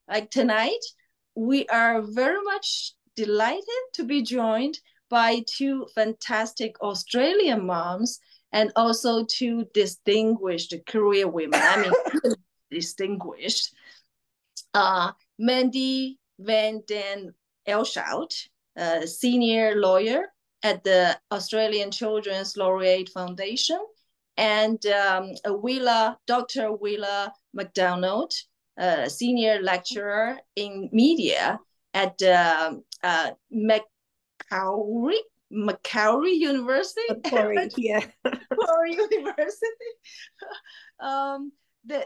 like tonight, we are very much delighted to be joined by two fantastic Australian moms and also two distinguished career women. I mean, distinguished. Mandy Van Den Elshout, senior lawyer at the Australian Children's Laureate Foundation, and Dr. Willa McDonald, senior lecturer in media at Macquarie University. Macquarie, yeah. Macquarie University.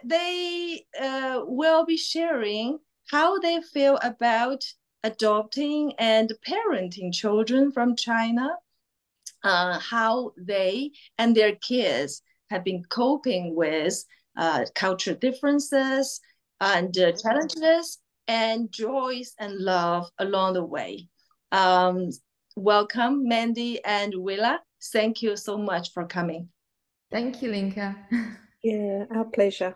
They will be sharing how they feel about adopting and parenting children from China, how they and their kids have been coping with cultural differences and challenges and joys and love along the way. Welcome, Mandy and Willa. Thank you so much for coming. Thank you, Linka. Yeah, our pleasure.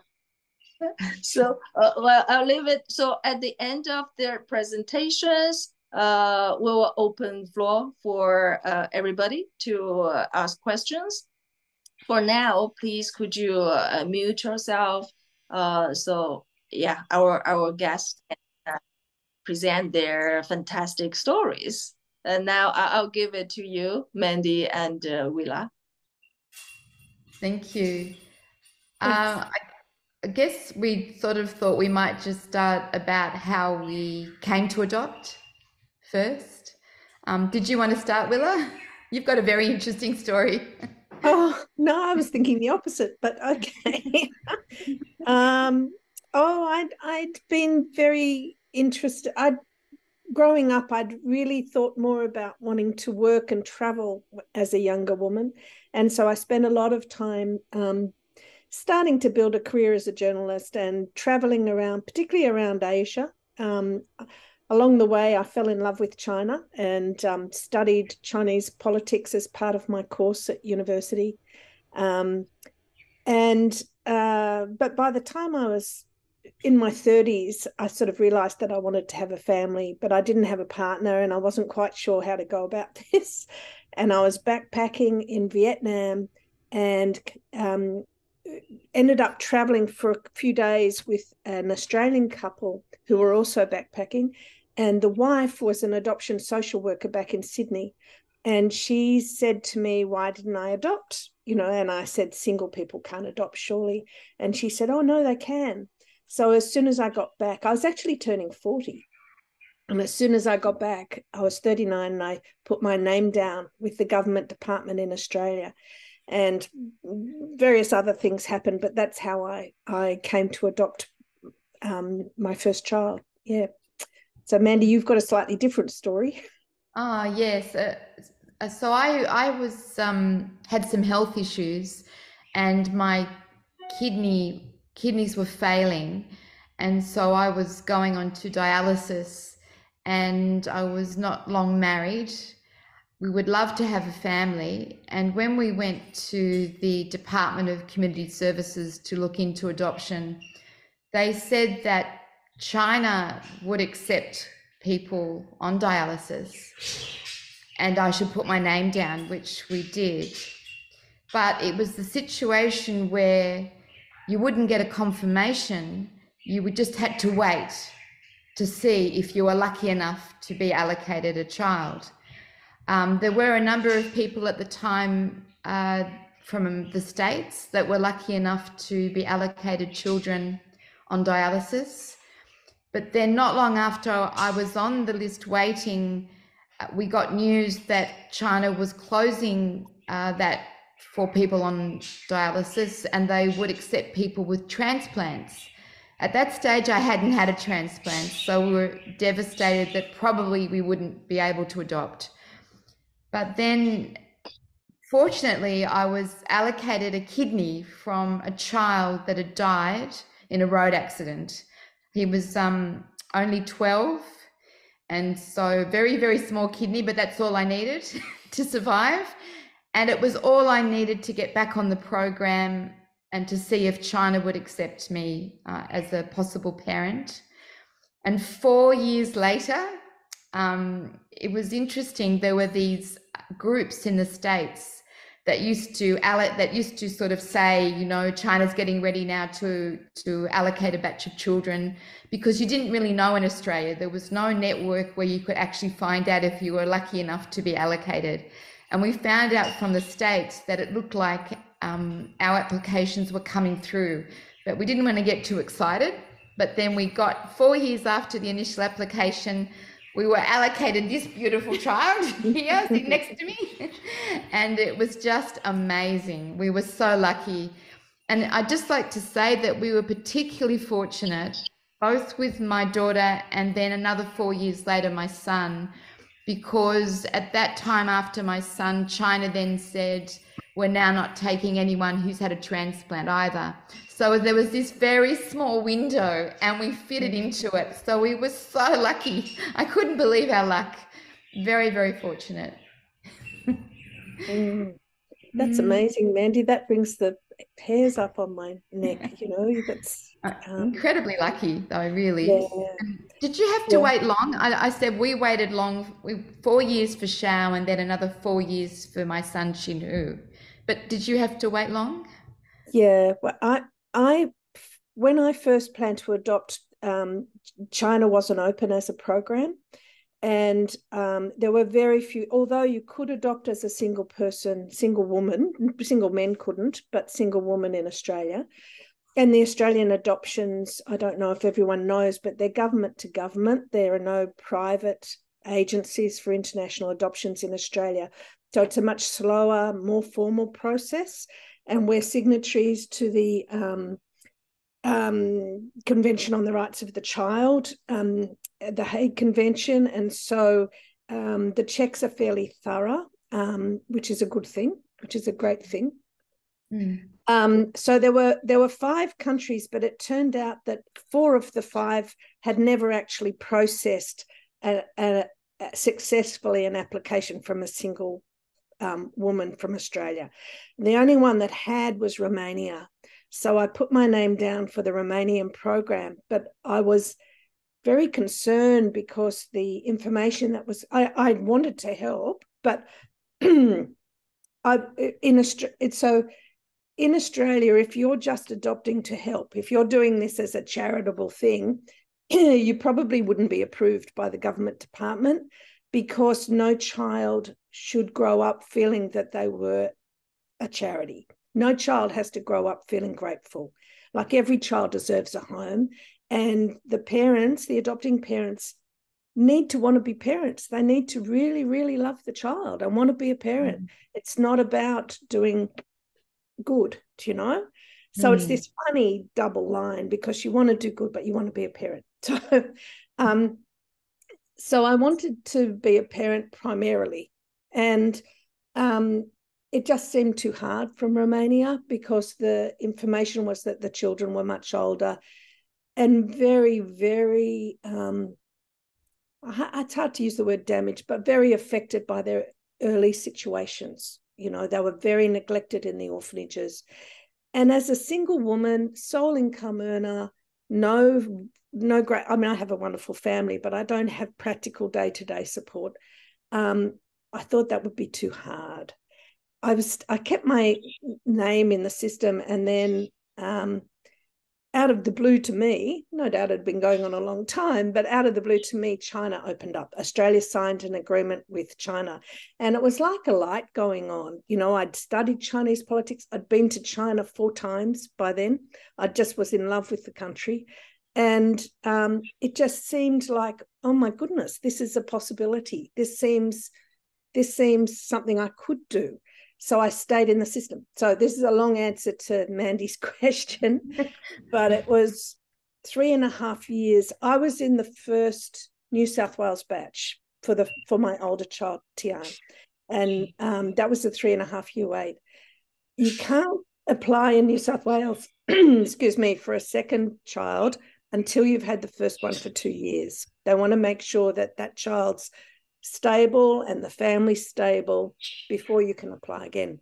So, well, I'll leave it. So at the end of their presentations, we will open floor for everybody to ask questions. For now, please, could you mute yourself? So yeah, our guests can present their fantastic stories. And now I'll give it to you, Mandy and Willa. Thank you. I guess we sort of thought we might just start about how we came to adopt first. Did you want to start, Willa? You've got a very interesting story. Oh, no, I was thinking the opposite, but okay. I'd been very interested. Growing up, I'd really thought more about wanting to work and travel as a younger woman. And so I spent a lot of time starting to build a career as a journalist and traveling around, particularly around Asia. Along the way, I fell in love with China and studied Chinese politics as part of my course at university. But by the time I was in my 30s, I sort of realized that I wanted to have a family, but I didn't have a partner and I wasn't quite sure how to go about this. And I was backpacking in Vietnam and ended up traveling for a few days with an Australian couple who were also backpacking. And the wife was an adoption social worker back in Sydney. And she said to me, why didn't I adopt? And I said, single people can't adopt, surely. And she said, oh, no, they can. So as soon as I got back, I was actually turning 40. And as soon as I got back, I was 39 and I put my name down with the government department in Australia. And various other things happened, but that's how I came to adopt my first child. Yeah. So, Mandy, you've got a slightly different story. Yes. So I was had some health issues, and my kidneys were failing, and so I was going on to dialysis, and I was not long married. We would love to have a family, and when we went to the Department of Community Services to look into adoption, they said that China would accept people on dialysis and I should put my name down, which we did. But it was the situation where you wouldn't get a confirmation. You would just had to wait to see if you were lucky enough to be allocated a child. There were a number of people at the time from the States that were lucky enough to be allocated children on dialysis. But then not long after I was on the list waiting, we got news that China was closing that for people on dialysis, and they would accept people with transplants. At that stage, I hadn't had a transplant, so we were devastated that probably we wouldn't be able to adopt. But then, fortunately, I was allocated a kidney from a child that had died in a road accident. He was only 12, and so very, very small kidney, but that's all I needed to survive. And it was all I needed to get back on the program and to see if China would accept me as a possible parent. And 4 years later, it was interesting. There were these groups in the States that used to sort of say, you know, China's getting ready now to allocate a batch of children, because you didn't really know in Australia. There was no network where you could actually find out if you were lucky enough to be allocated. And we found out from the States that it looked like our applications were coming through, but we didn't want to get too excited. But then we got 4 years after the initial application, we were allocated this beautiful child here sitting next to me. And it was just amazing. We were so lucky. And I'd just like to say that we were particularly fortunate, both with my daughter and then another 4 years later, my son, because at that time after my son, China then said, we're now not taking anyone who's had a transplant either. So there was this very small window and we fitted into it. So we were so lucky. I couldn't believe our luck. Very, very fortunate. That's amazing, Mandy. That brings the hairs up on my neck, you know. That's incredibly lucky, though, really. Yeah. Did you have to wait long? I said we waited long, 4 years for Xiao and then another 4 years for my son Xinhu. But did you have to wait long? Yeah, well, I when I first planned to adopt, China wasn't open as a program, and there were very few. Although you could adopt as a single person, single woman, single men couldn't, but single woman in Australia. And the Australian adoptions, I don't know if everyone knows, but they're government to government. There are no private agencies for international adoptions in Australia. So it's a much slower, more formal process. And we're signatories to the Convention on the Rights of the Child, the Hague Convention. And so the checks are fairly thorough, which is a good thing, which is a great thing. So there were 5 countries, but it turned out that 4 of the 5 had never actually processed successfully an application from a single woman from Australia. The only one that had was Romania. So I put my name down for the Romanian program, but I was very concerned because the information that was, I wanted to help, but in Australia, if you're just adopting to help, if you're doing this as a charitable thing, you probably wouldn't be approved by the government department, because no child should grow up feeling that they were a charity. No child has to grow up feeling grateful. Like, every child deserves a home, and the parents, the adopting parents, need to want to be parents. They need to really, really love the child and want to be a parent. It's not about doing good, you know? So it's this funny double line, because you want to do good, but you want to be a parent. So I wanted to be a parent primarily. And it just seemed too hard from Romania, because the information was that the children were much older and very, very, it's hard to use the word damaged, but very affected by their early situations. You know, they were very neglected in the orphanages. And as a single woman, sole income earner, no great, I mean, I have a wonderful family, but I don't have practical day-to-day support. I thought that would be too hard. I kept my name in the system, and then out of the blue to me, no doubt it had been going on a long time, but out of the blue to me, China opened up. Australia signed an agreement with China, and it was like a light going on. You know, I'd studied Chinese politics. I'd been to China 4 times by then. I just was in love with the country. And it just seemed like, oh my goodness, this is a possibility. This seems something I could do. So I stayed in the system. So this is a long answer to Mandy's question, but it was 3.5 years. I was in the first New South Wales batch for my older child, Tian, and that was a 3.5-year wait. You can't apply in New South Wales, excuse me, for a second child until you've had the first one for 2 years. They want to make sure that that child's stable and the family's stable before you can apply again.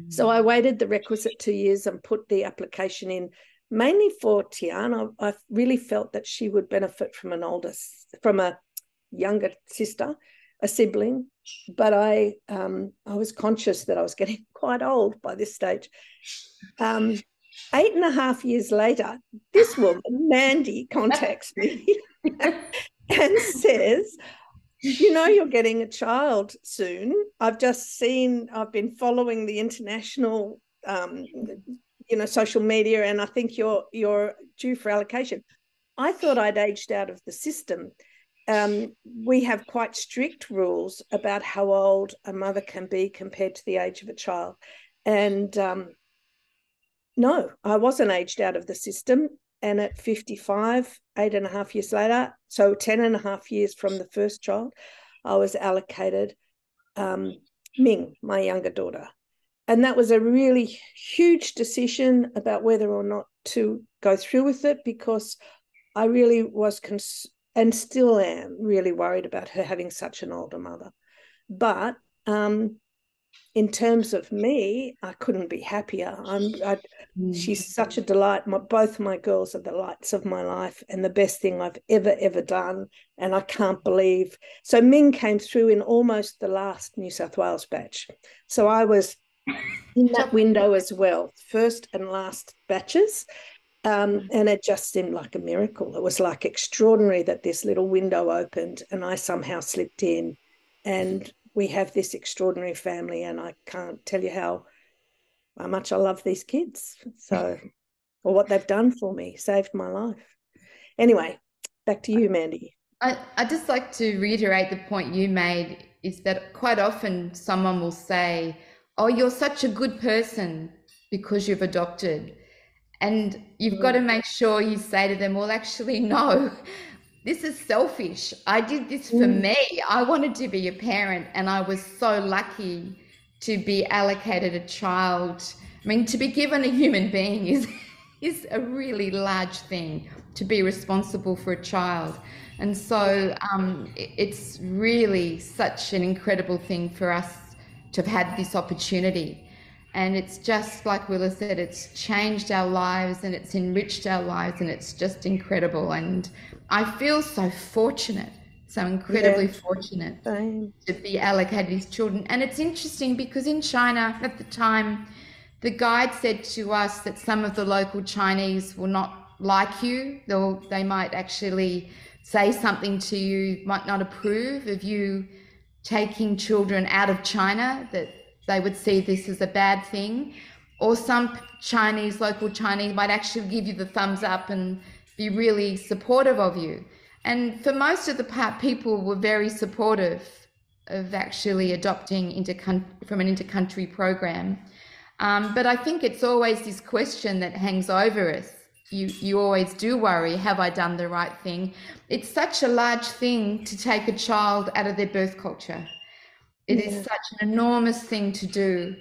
So I waited the requisite 2 years and put the application in mainly for Tian. I really felt that she would benefit from from a younger sister, a sibling, but I was conscious that I was getting quite old by this stage. 8.5 years later, this woman, Mandy, contacts me and says, you're getting a child soon. I've been following the international, social media, and I think you're due for allocation. I thought I'd aged out of the system. We have quite strict rules about how old a mother can be compared to the age of a child. And no, I wasn't aged out of the system. And at 55, 8.5 years later, so 10.5 years from the first child, I was allocated Ming, my younger daughter. And that was a really huge decision about whether or not to go through with it, because I really was and still am really worried about her having such an older mother. But in terms of me, I couldn't be happier. She's such a delight. Both my girls are the lights of my life and the best thing I've ever done. And I can't believe. So Ming came through in almost the last New South Wales batch. So I was in that window as well, first and last batches. And it just seemed like a miracle. It was like extraordinary that this little window opened and I somehow slipped in. And we have this extraordinary family, and I can't tell you how much I love these kids. So, or what they've done for me, saved my life. Anyway, back to you, Mandy. I'd just like to reiterate the point you made, is that quite often someone will say, oh, you're such a good person because you've adopted. And you've got to make sure you say to them, well, actually, no, this is selfish. I did this for me. I wanted to be a parent, and I was so lucky to be allocated a child. I mean, to be given a human being is a really large thing, to be responsible for a child. And so it's really such an incredible thing for us to have had this opportunity. And it's just like Willa said, it's changed our lives and it's enriched our lives, and it's just incredible. And I feel so fortunate, so incredibly fortunate to be allocated these children. And it's interesting because in China at the time, the guide said to us that some of the local Chinese will not like you. They might actually say something to you, might not approve of you taking children out of China, that they would see this as a bad thing. Or some local Chinese might actually give you the thumbs up and be really supportive of you. And for most of the part, people were very supportive of actually adopting from an inter-country program. But I think it's always this question that hangs over us. You always do worry, have I done the right thing? It's such a large thing to take a child out of their birth culture. It is such an enormous thing to do.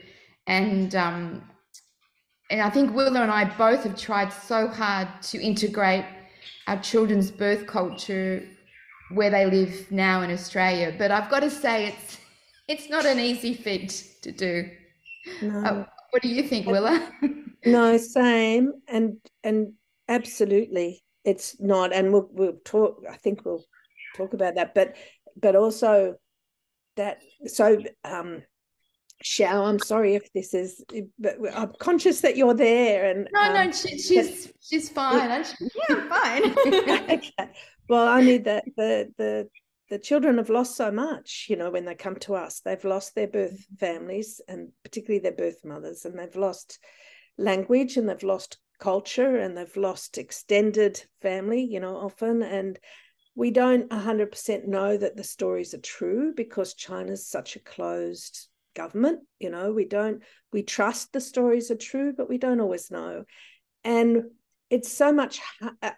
And I think Willa and I both have tried so hard to integrate our children's birth culture where they live now in Australia. But I've got to say, it's not an easy feat to do. No. What do you think, Willa? No, same. And absolutely, it's not. And we'll talk. I think we'll talk about that. But also that. So, Xiao, I'm sorry if this is, but I'm conscious that you're there. And no, she's fine. Yeah, I'm fine. Okay. Well, I need that the children have lost so much, when they come to us. They've lost their birth families, and particularly their birth mothers, and they've lost language, and they've lost culture, and they've lost extended family, often. And we don't 100% know that the stories are true, because China's such a closed government. We trust the stories are true, but we don't always know. And it's so much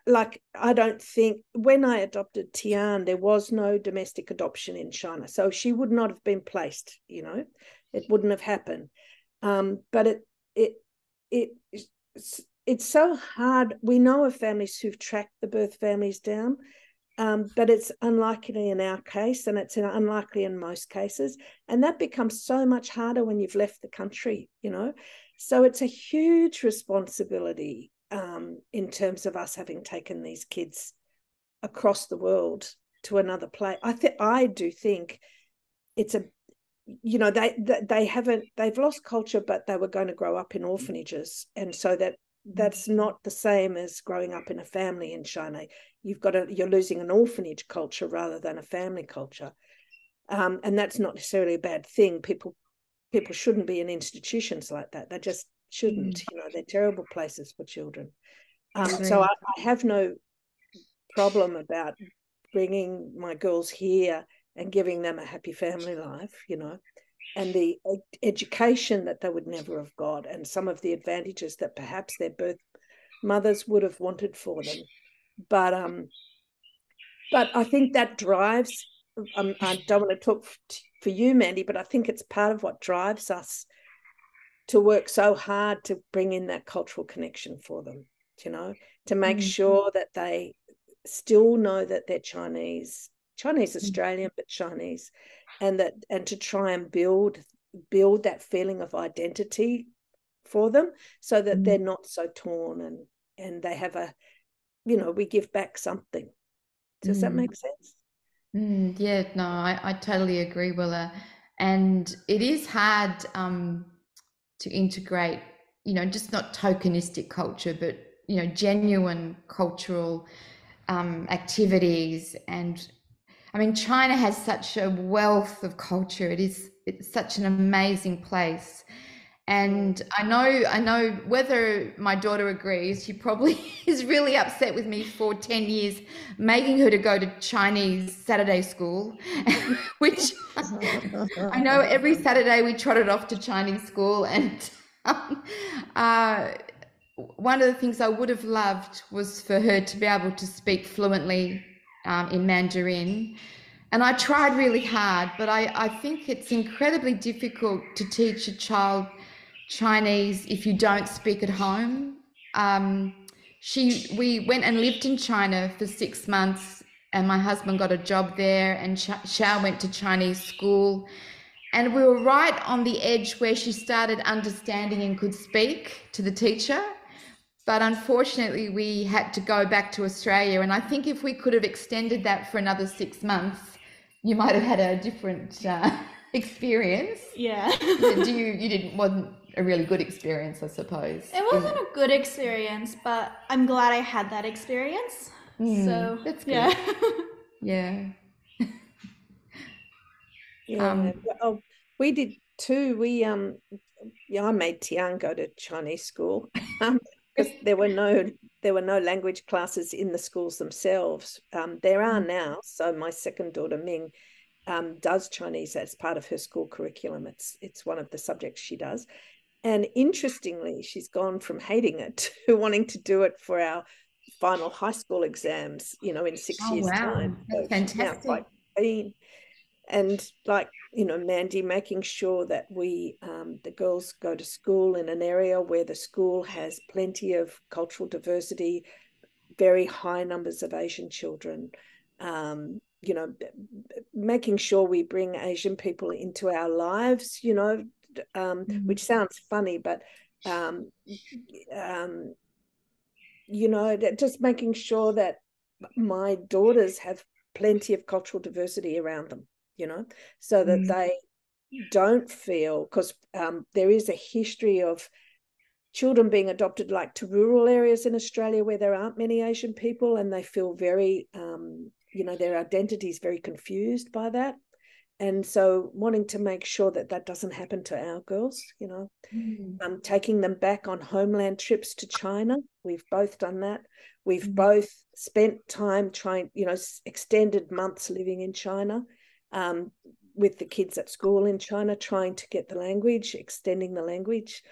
like, I don't think, when I adopted Tian, there was no domestic adoption in China. So she would not have been placed, it wouldn't have happened. But it's so hard. We know of families who've tracked the birth families down, but it's unlikely in our case, and it's unlikely in most cases. And that becomes so much harder when you've left the country, So it's a huge responsibility in terms of us having taken these kids across the world to another place. I do think it's a, you know, they've lost culture, but they were going to grow up in orphanages, and so that's not the same as growing up in a family in China. You're losing an orphanage culture rather than a family culture, and that's not necessarily a bad thing. People shouldn't be in institutions like that. They just shouldn't. You know, they're terrible places for children. So I have no problem about bringing my girls here and giving them a happy family life, you know, and the education that they would never have got, and some of the advantages that perhaps their birth mothers would have wanted for them. But I think that drives, I don't want to talk for you, Mandy, but I think it's part of what drives us to work so hard to bring in that cultural connection for them, you know, to make sure that they still know that they're Chinese Australian, but Chinese, and to try and build that feeling of identity for them, so that they're not so torn, and they have a, you know, we give back something. Does that make sense? Yeah, no, I totally agree, Willa. And it is hard to integrate, you know, just not tokenistic culture, but, you know, genuine cultural activities. And I mean, China has such a wealth of culture. It's such an amazing place. And I know whether my daughter agrees, she probably is really upset with me for 10 years making her to go to Chinese Saturday school, which I know every Saturday we trotted off to Chinese school. And one of the things I would have loved was for her to be able to speak fluently in Mandarin. And I tried really hard, but I think it's incredibly difficult to teach a child Chinese if you don't speak at home. We went and lived in China for 6 months, and my husband got a job there, and Xiao went to Chinese school, and we were right on the edge where she started understanding and could speak to the teacher. But unfortunately, we had to go back to Australia, and I think if we could have extended that for another 6 months, you might have had a different experience. Yeah. Wasn't a really good experience, I suppose. It wasn't a good experience, but I'm glad I had that experience. So that's good. Yeah. Yeah. We did too. We I made Tian go to Chinese school because there were no language classes in the schools themselves. There are now. So my second daughter Ming does Chinese as part of her school curriculum. It's one of the subjects she does. And interestingly, she's gone from hating it to wanting to do it for our final high school exams, you know, in 6 years' time. That's fantastic. She's now quite keen. And like, you know, Mandy, making sure that we, the girls go to school in an area where the school has plenty of cultural diversity, very high numbers of Asian children, you know, making sure we bring Asian people into our lives, you know, which sounds funny, but, you know, just making sure that my daughters have plenty of cultural diversity around them, you know, so that they don't feel, because there is a history of children being adopted like to rural areas in Australia where there aren't many Asian people, and they feel very, you know, their identity is very confused by that. And so wanting to make sure that that doesn't happen to our girls, you know, taking them back on homeland trips to China. We've both done that. We've both spent time trying, you know, extended months living in China with the kids at school in China, trying to get the language, extending the language,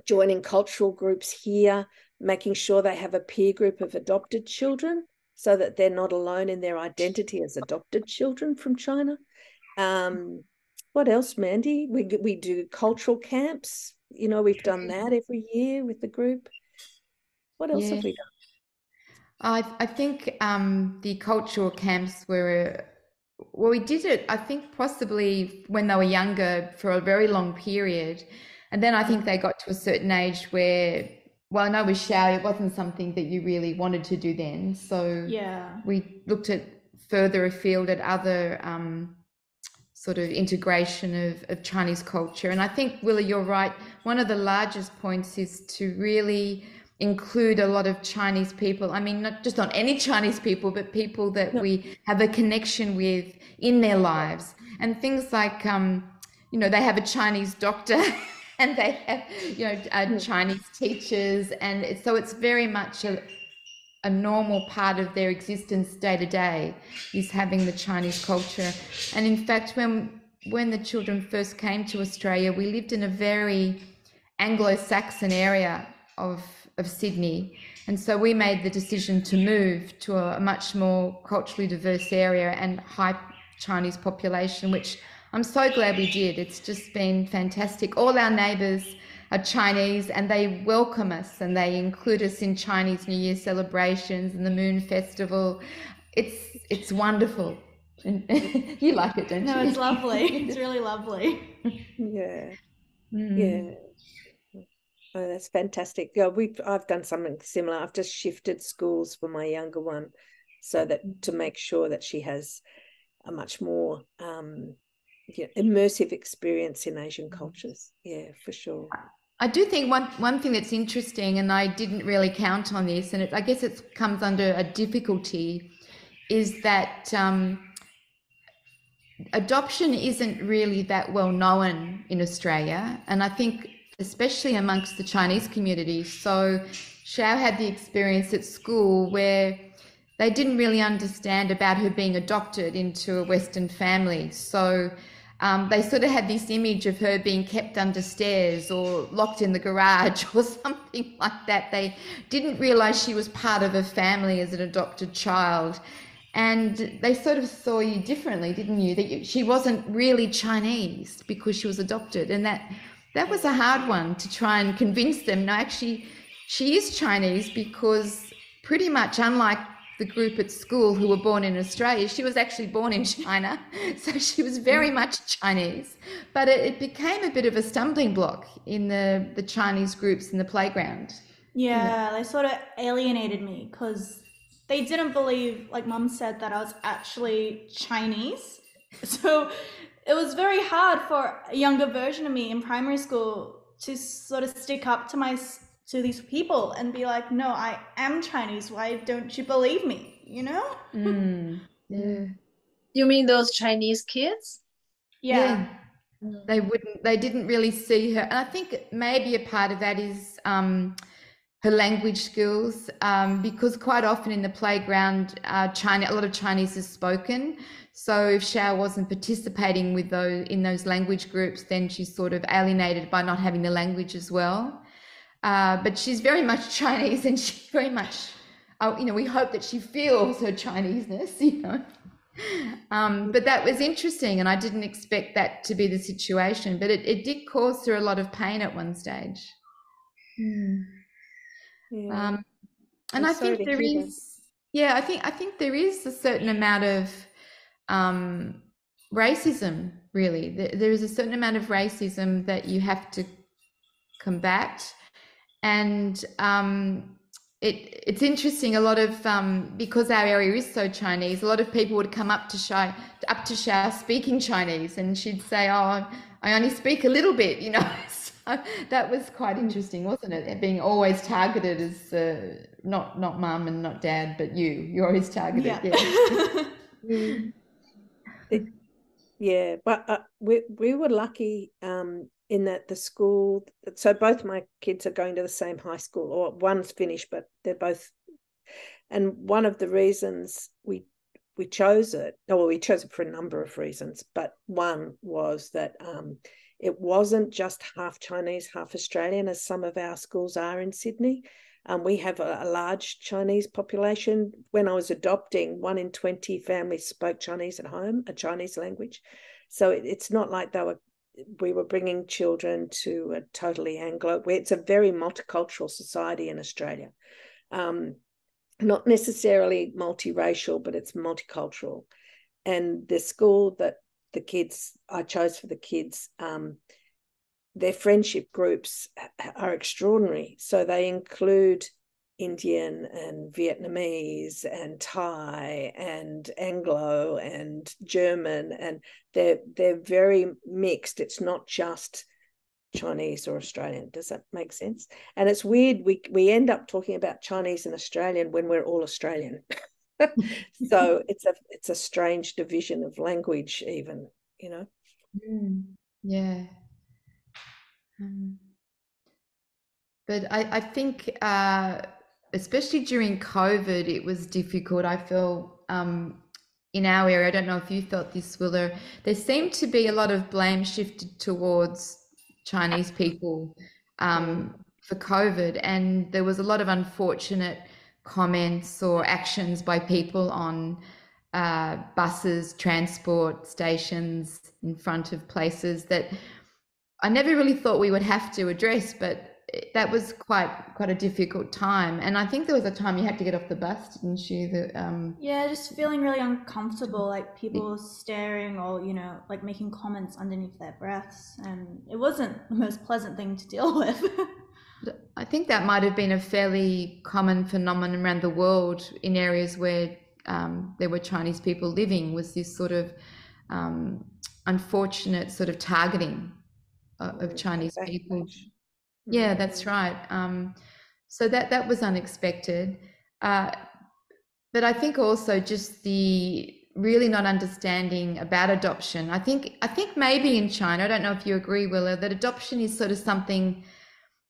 joining cultural groups here, making sure they have a peer group of adopted children so that they're not alone in their identity as adopted children from China. What else, Mandy? We do cultural camps. You know, we've done that every year with the group. What else have we done? I think the cultural camps were, well, we did it, I think, possibly when they were younger for a very long period. And then I think they got to a certain age where well, I know with Xiao, it wasn't something that you really wanted to do then. So Yeah. we looked at further afield at other sort of integration of Chinese culture. And I think, Willa, you're right. One of the largest points is to really include a lot of Chinese people. I mean, not any Chinese people, but people that we have a connection with in their lives. And things like, they have a Chinese doctor and they have, Chinese teachers. And so it's very much a normal part of their existence day to day is having the Chinese culture. And in fact, when the children first came to Australia, we lived in a very Anglo-Saxon area of Sydney. And so we made the decision to move to a much more culturally diverse area and high Chinese population, which I'm so glad we did. It's just been fantastic. All our neighbours are Chinese and they welcome us and they include us in Chinese New Year celebrations and the Moon Festival. It's wonderful. And you like it, don't you? No, it's lovely. It's really lovely. Yeah. Mm. Yeah. Oh, that's fantastic. Yeah, I've done something similar. I've just shifted schools for my younger one so that to make sure that she has a much more immersive experience in Asian cultures. Yeah, for sure. I do think one thing that's interesting, and I didn't really count on this, and I guess it comes under a difficulty, is that adoption isn't really that well known in Australia, and I think especially amongst the Chinese community. So Xiao had the experience at school where they didn't really understand about her being adopted into a Western family. So they sort of had this image of her being kept under stairs or locked in the garage or something like that. They didn't realize she was part of a family as an adopted child. And they sort of saw you differently, didn't you? That she wasn't really Chinese because she was adopted. And that was a hard one to try and convince them. No, actually, she is Chinese because pretty much unlike the group at school who were born in Australia, she was actually born in China. So she was very much Chinese. But it became a bit of a stumbling block in the Chinese groups in the playground. Yeah, they sort of alienated me because they didn't believe, like Mum said, that I was actually Chinese. So it was very hard for a younger version of me in primary school to sort of stick up to these people and be like, no, I am Chinese. Why don't you believe me? You know? Yeah. You mean those Chinese kids? Yeah. They didn't really see her. And I think maybe a part of that is her language skills, because quite often in the playground, a lot of Chinese is spoken. So if Xiao wasn't participating in those language groups, then she's sort of alienated by not having the language as well. But she's very much Chinese, and she's very much, we hope that she feels her Chineseness, But that was interesting, and I didn't expect that to be the situation. But it did cause her a lot of pain at one stage. Yeah. And I think there is, I think there is a certain amount of racism. Really, there is a certain amount of racism that you have to combat, and it's interesting. A lot of because our area is so Chinese, a lot of people would come up to Xiao speaking Chinese, and she'd say, "Oh, I only speak a little bit," So that was quite interesting, wasn't it? Being always targeted as not mum and not dad, but you're always targeted. Yeah, but we were lucky in that the school. So both my kids are going to the same high school, or one's finished, but they're both. And one of the reasons we chose it, we chose it for a number of reasons, but one was that it wasn't just half Chinese, half Australian, as some of our schools are in Sydney. We have a large Chinese population. When I was adopting, 1 in 20 families spoke Chinese at home, a Chinese language. So it's not like we were bringing children to a totally Anglo. It's a very multicultural society in Australia. Not necessarily multiracial, but it's multicultural. And the school that I chose for the kids, their friendship groups are extraordinary. So they include Indian and Vietnamese and Thai and Anglo and German, and they're very mixed. It's not just Chinese or Australian. Does that make sense? And it's weird, we end up talking about Chinese and Australian when we're all Australian. So it's a strange division of language even, you know. Yeah. But I think especially during COVID, it was difficult. I feel in our area, I don't know if you felt this, Willa, there seemed to be a lot of blame shifted towards Chinese people for COVID, and there was a lot of unfortunate comments or actions by people on buses, transport stations, in front of places that I never really thought we would have to address, but that was quite a difficult time. And I think there was a time you had to get off the bus, didn't you? Yeah, just feeling really uncomfortable, like people staring or, you know, like making comments underneath their breaths. And it wasn't the most pleasant thing to deal with. I think that might have been a fairly common phenomenon around the world in areas where there were Chinese people living, was this sort of unfortunate sort of targeting of Chinese people. Yeah, that's right. So that was unexpected. But I think also just the really not understanding about adoption. I think maybe in China, I don't know if you agree, Willa, that adoption is sort of something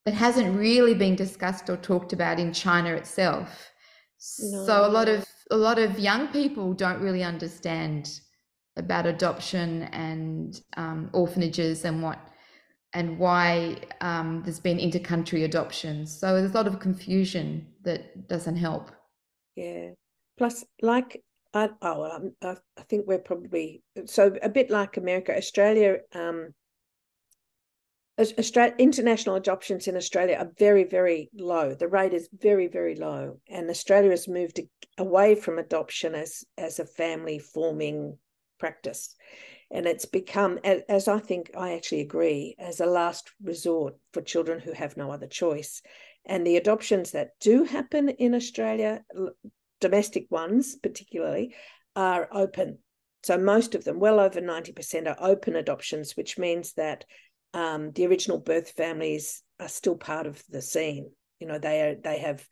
that hasn't really been discussed or talked about in China itself. No. So a lot of young people don't really understand about adoption and orphanages and why there's been inter-country adoptions. So there's a lot of confusion that doesn't help. Yeah. Plus, like, I think we're probably, so a bit like America, Australia, international adoptions in Australia are very, very low. The rate is very, very low. And Australia has moved away from adoption as a family forming practice. And it's become, as I think I actually agree, as a last resort for children who have no other choice. And the adoptions that do happen in Australia, domestic ones particularly, are open. So most of them, well over 90%, are open adoptions, which means that the original birth families are still part of the scene. You know, they have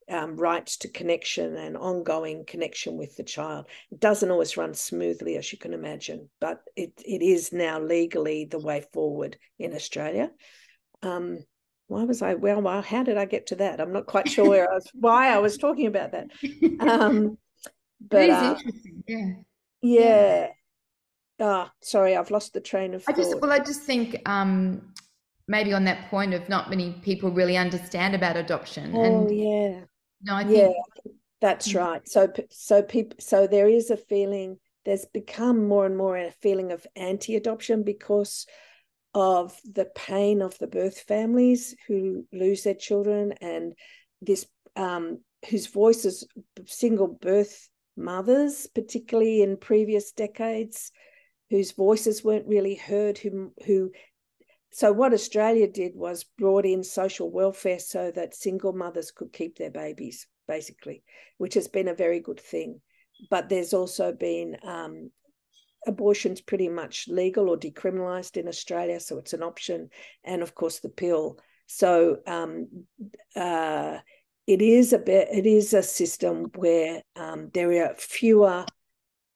rights to connection and ongoing connection with the child. It doesn't always run smoothly, as you can imagine, but it is now legally the way forward in Australia. How did I get to that? I'm not quite sure why I was talking about that. But it is interesting. Yeah. Oh, sorry, I've lost the train of thought. I just think maybe on that point of not many people really understand about adoption. I think that's right. So there is a feeling, there's become more and more a feeling of anti-adoption because of the pain of the birth families who lose their children, and this whose voices, single birth mothers, particularly in previous decades, whose voices weren't really heard, so what Australia did was brought in social welfare so that single mothers could keep their babies, basically, which has been a very good thing. But there's also been abortion's pretty much legal or decriminalised in Australia, so it's an option, and of course the pill. So it is a system where there are fewer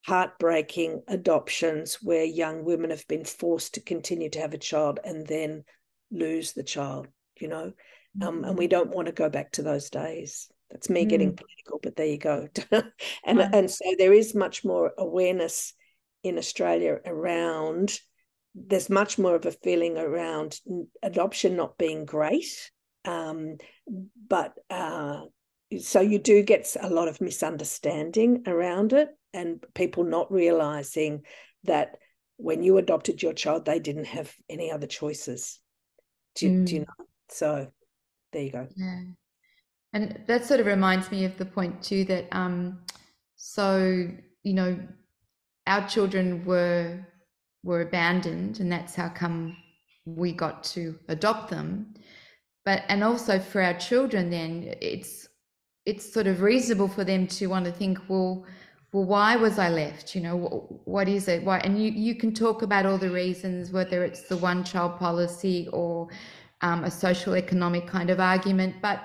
heartbreaking adoptions where young women have been forced to continue to have a child and then lose the child, you know. And we don't want to go back to those days. That's me getting political, but there you go. and so there is much more awareness in Australia around, there's much more of a feeling around adoption not being great. But so you do get a lot of misunderstanding around it, and people not realizing that when you adopted your child, they didn't have any other choices. Do you know? So there you go. Yeah. And that sort of reminds me of the point too that so, you know, our children were abandoned, and that's how come we got to adopt them. But and also for our children, then it's sort of reasonable for them to want to think, well, why was I left? You know, what is it? Why? And you can talk about all the reasons, whether it's the one-child policy or a social economic kind of argument. But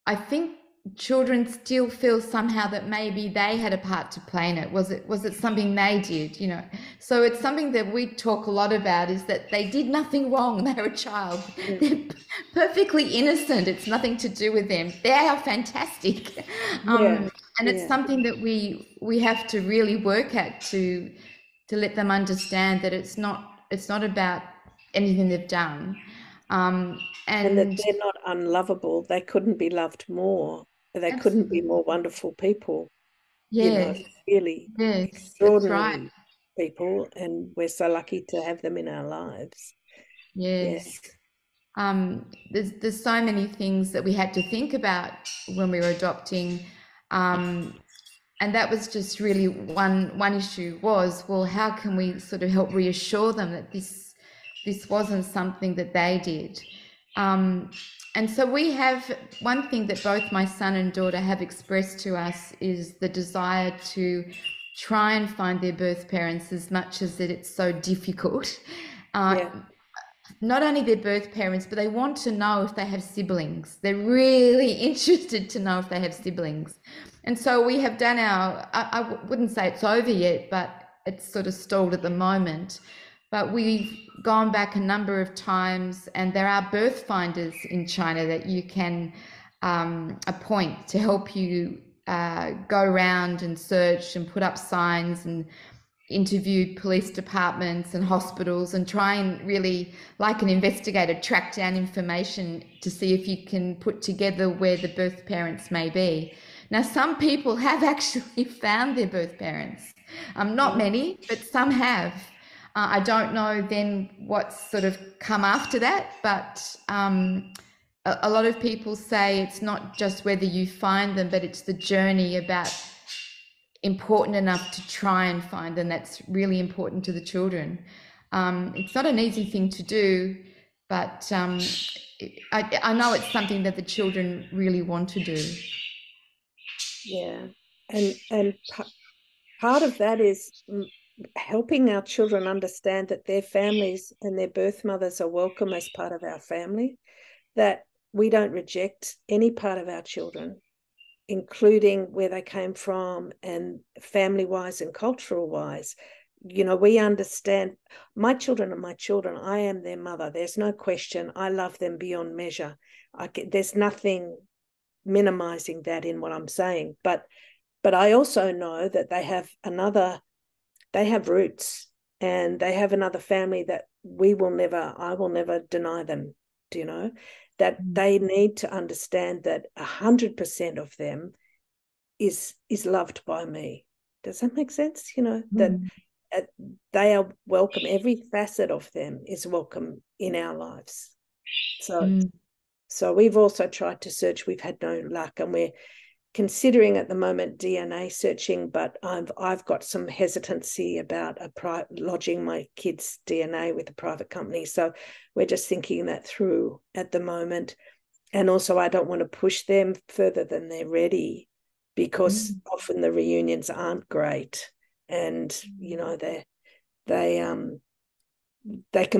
I think children still feel somehow that maybe they had a part to play in it. Was it something they did? You know, so it's something that we talk a lot about, is that they did nothing wrong. They're a child. They're perfectly innocent. It's nothing to do with them. They are fantastic. And it's something that we have to really work at to let them understand that it's not about anything they've done. And that they're not unlovable. They couldn't be loved more. They couldn't be more wonderful people. Yes. Really extraordinary people, and we're so lucky to have them in our lives. Yes. There's so many things that we had to think about when we were adopting, and that was just really one issue was, well, how can we sort of help reassure them that this wasn't something that they did. And so we have one thing that both my son and daughter have expressed to us is the desire to try and find their birth parents, as much as that it's so difficult. Not only their birth parents, but they want to know if they have siblings. They're really interested to know if they have siblings. And so we have done I wouldn't say it's over yet, but it's sort of stalled at the moment. But we've gone back a number of times, and there are birth finders in China that you can appoint to help you go around and search and put up signs and interview police departments and hospitals and try and really, like an investigator, track down information to see if you can put together where the birth parents may be. Now, some people have actually found their birth parents. Not many, but some have. I don't know then what's sort of come after that, but a lot of people say it's not just whether you find them, but it's the journey about important enough to try and find them. That's really important to the children. It's not an easy thing to do, but I know it's something that the children really want to do. Yeah, and part of that is helping our children understand that their families and their birth mothers are welcome as part of our family, that we don't reject any part of our children, including where they came from and family-wise and cultural-wise. You know, we understand my children are my children. I am their mother. There's no question. I love them beyond measure. There's nothing minimizing that in what I'm saying. But I also know that they have roots, and they have another family that I will never deny them, do you know, that they need to understand that 100% of them is loved by me. Does that make sense? You know, that they are welcome. Every facet of them is welcome in our lives. So we've also tried to search. We've had no luck, and we're considering at the moment DNA searching, but I've got some hesitancy about lodging my kids' DNA with a private company. So we're just thinking that through at the moment. And also I don't want to push them further than they're ready, because often the reunions aren't great. And, you know, they can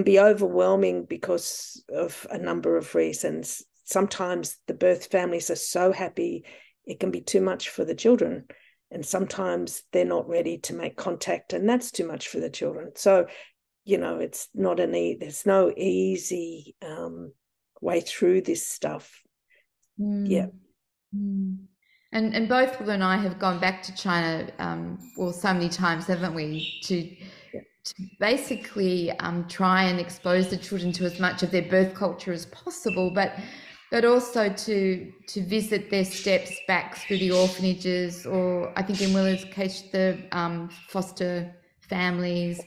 be overwhelming because of a number of reasons. Sometimes the birth families are so happy it can be too much for the children, and sometimes they're not ready to make contact, and that's too much for the children. So, you know, it's not there's no easy way through this stuff. Yeah. And both Will and I have gone back to China, so many times, haven't we, to basically try and expose the children to as much of their birth culture as possible, but also to visit their steps back through the orphanages, or I think in Willa's case, the foster families.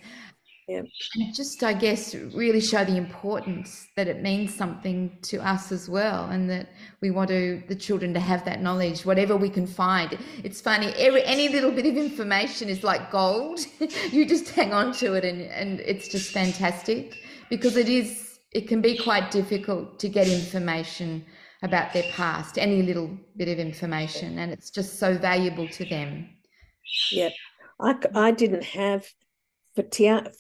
Yeah. And just, I guess, really show the importance that it means something to us as well, and that we want the children to have that knowledge, whatever we can find. It's funny, any little bit of information is like gold. You just hang on to it, and it's just fantastic, because it is it can be quite difficult to get information about their past, any little bit of information, and it's just so valuable to them. Yeah, I didn't have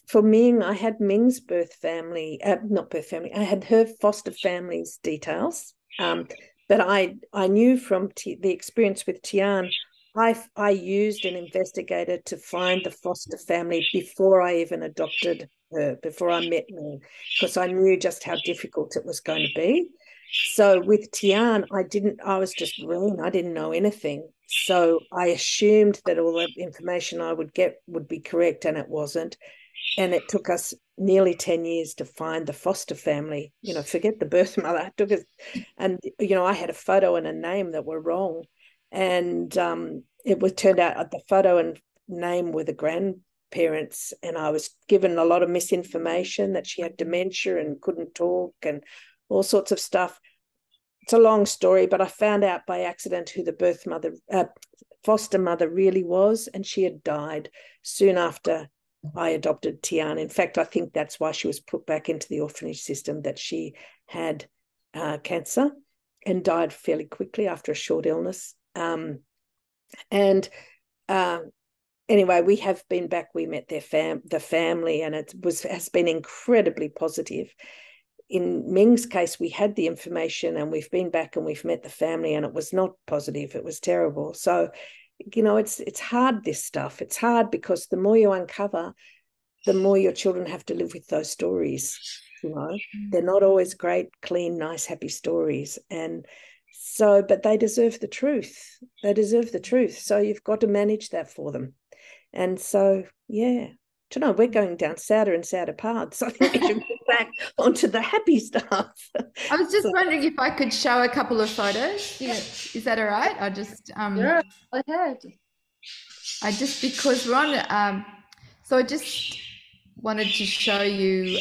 for Ming. I had Ming's birth family, not birth family. I had her foster family's details, but I knew from the experience with Tian. I used an investigator to find the foster family before I even adopted her, before I met Ming, because I knew just how difficult it was going to be. So with Tian, I was just green. I didn't know anything. So I assumed that all the information I would get would be correct, and it wasn't. And it took us nearly 10 years to find the foster family. Forget the birth mother. It took us, and I had a photo and a name that were wrong. And turned out the photo and name were the grandparents, and I was given a lot of misinformation that she had dementia and couldn't talk and all sorts of stuff. It's a long story, but I found out by accident who the foster mother really was, and she had died soon after I adopted Tian. In fact, I think that's why she was put back into the orphanage system, that she had cancer and died fairly quickly after a short illness. Anyway, we have been back. We met the family, and has been incredibly positive. In Ming's case, we had the information, and we've been back and we've met the family, and it was not positive. It was terrible. So, it's hard, this stuff. It's hard because the more you uncover, the more your children have to live with those stories. They're not always great, clean, nice, happy stories. And so, but they deserve the truth. They deserve the truth. So you've got to manage that for them. And so, yeah. We're going down sadder and sadder paths. I think we should get back onto the happy stuff. I was just wondering if I could show a couple of photos. Yeah. Is that all right? I just yeah, go ahead. Because we're on so I just wanted to show you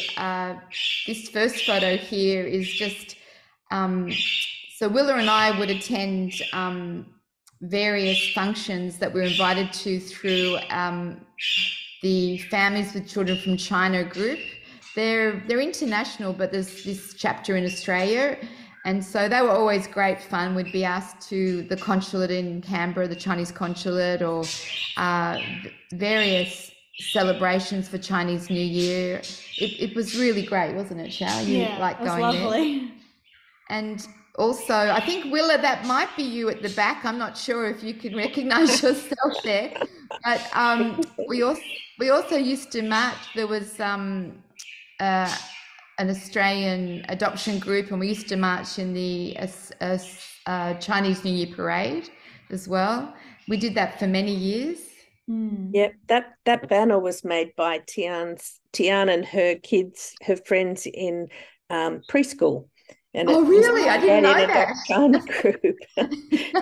this first photo here is just so Willa and I would attend various functions that we're invited to through the Families with Children from China group. They're international, but there's this chapter in Australia, and so they were always great fun. We'd be asked to the consulate in Canberra, the Chinese consulate, or various celebrations for Chinese New Year. It was really great, wasn't it, Xiao? You like going lovely there? And also, I think, Willa, that might be you at the back. I'm not sure if you can recognize yourself there. But we also used to march. There was an Australian adoption group, and we used to march in the Chinese New Year parade as well. We did that for many years. Yeah, that banner was made by Tian and her kids, her friends in preschool. And really? I didn't know that. China group.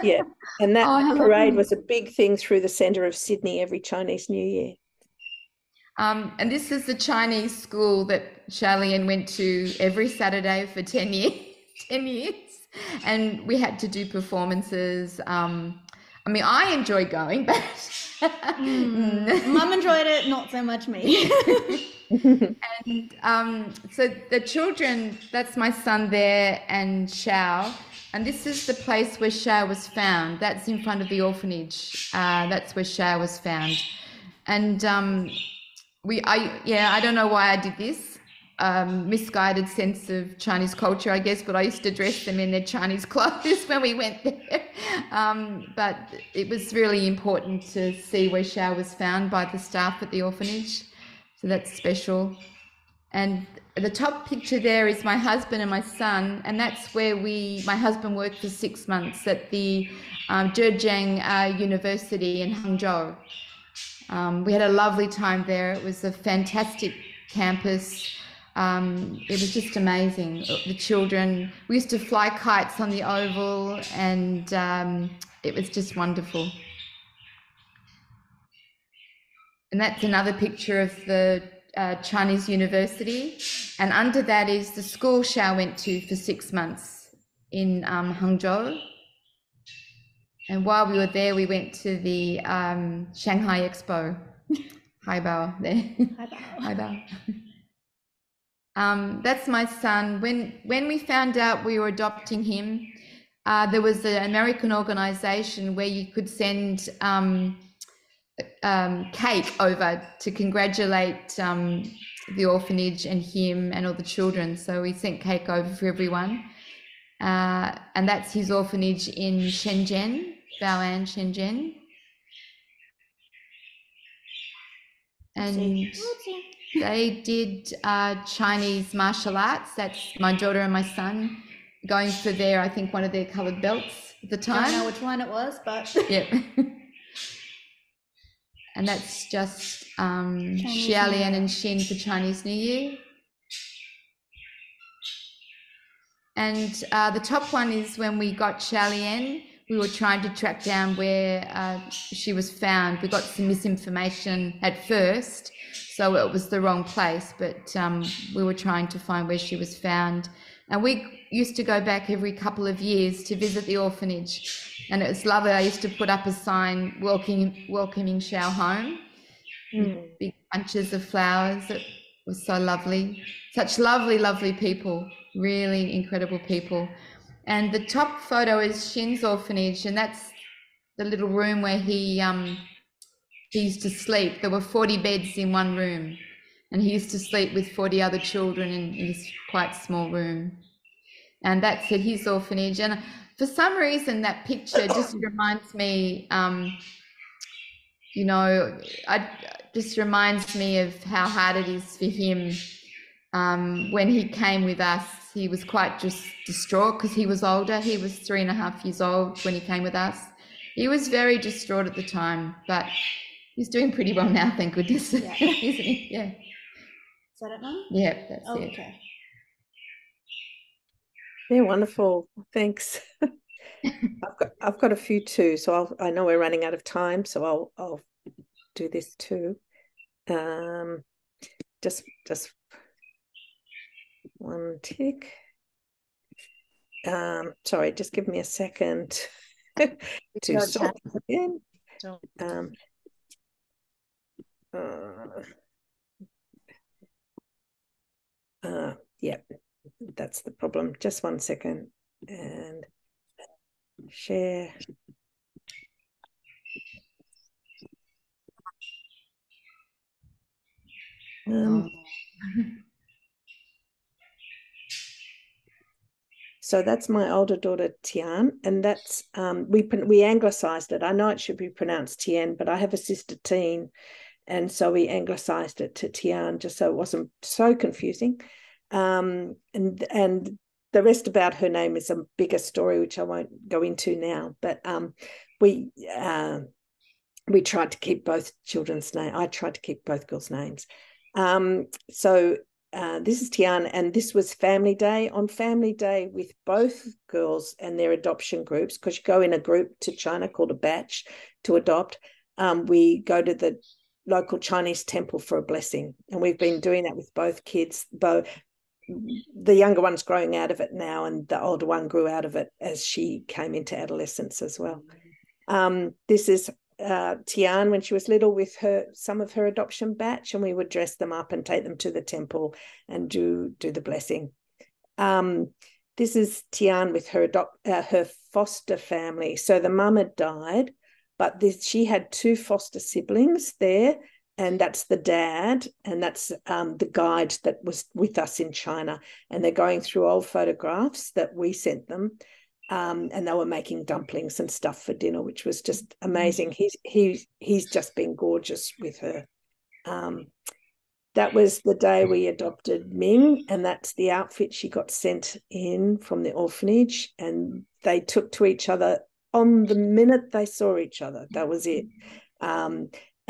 Yeah, and that parade was a big thing through the centre of Sydney every Chinese New Year. And this is the Chinese school that Charlene went to every Saturday for 10 years. 10 years, and we had to do performances. I enjoy going, but Mum enjoyed it, not so much me. And so the children, that's my son there and Xiao, and this is the place where Xiao was found. That's in front of the orphanage. That's where Xiao was found. And I don't know why I did this. Misguided sense of Chinese culture, I guess, but I used to dress them in their Chinese clothes when we went there. But it was really important to see where Xiao was found by the staff at the orphanage. So that's special. And the top picture there is my husband and my son, and that's where my husband worked for 6 months at the Zhejiang University in Hangzhou. We had a lovely time there. It was a fantastic campus. It was just amazing. The children, we used to fly kites on the oval, and it was just wonderful. And that's another picture of the Chinese university. And under that is the school Xiao went to for 6 months in Hangzhou. And while we were there, we went to the Shanghai Expo. Haibao there. Haibao. That's my son. When we found out we were adopting him, there was an American organization where you could send cake over to congratulate the orphanage and him and all the children. So we sent cake over for everyone. And that's his orphanage in Shenzhen, Bao'an, Shenzhen. And they did Chinese martial arts. That's my daughter and my son going for their, I think, one of their coloured belts at the time. I don't know which one it was, but yeah. And that's just Xiaolian and Xin for Chinese New Year. And the top one is when we got Xiaolian, we were trying to track down where she was found. We got some misinformation at first, so it was the wrong place, but we were trying to find where she was found. And we used to go back every couple of years to visit the orphanage, and it was lovely. I used to put up a sign welcoming Xiao home, with big bunches of flowers. It was so lovely. Such lovely, lovely people, really incredible people. And the top photo is Shin's orphanage, and that's the little room where he used to sleep. There were 40 beds in one room, and he used to sleep with 40 other children in this quite small room. And that's at his orphanage. And for some reason, that picture just reminds me, just reminds me of how hard it is for him. When he came with us, he was quite just distraught because he was older. He was 3.5 years old when he came with us. He was very distraught at the time, but he's doing pretty well now, thank goodness. Yeah. Isn't he? Yeah. Is that it now? Yeah, that's it. Okay. They're wonderful. Thanks. I've got a few too, so I know we're running out of time, so I'll do this too. Just one tick. Sorry, just give me a second to sort again. Yeah, that's the problem. Just one second and share. So that's my older daughter Tian, and that's we anglicised it. I know it should be pronounced Tien, but I have a sister Teen, and so we anglicised it to Tian just so it wasn't so confusing. And the rest about her name is a bigger story which I won't go into now. But we tried to keep both children's names. I tried to keep both girls' names. This is Tian, and this was Family Day. On Family Day with both girls and their adoption groups, because you go in a group to China called a batch to adopt, we go to the local Chinese temple for a blessing. And we've been doing that with both kids. Both the younger one's growing out of it now, and the older one grew out of it as she came into adolescence as well. This is Tian when she was little with some of her adoption batch, and we would dress them up and take them to the temple and do the blessing. This is Tian with her foster family. So the mum had died, but she had 2 foster siblings there, and that's the dad, and that's the guide that was with us in China. And they're going through old photographs that we sent them. And they were making dumplings and stuff for dinner, which was just amazing. He's just been gorgeous with her. That was the day we adopted Ming, and that's the outfit she got sent in from the orphanage. And they took to each other on the minute they saw each other. That was it.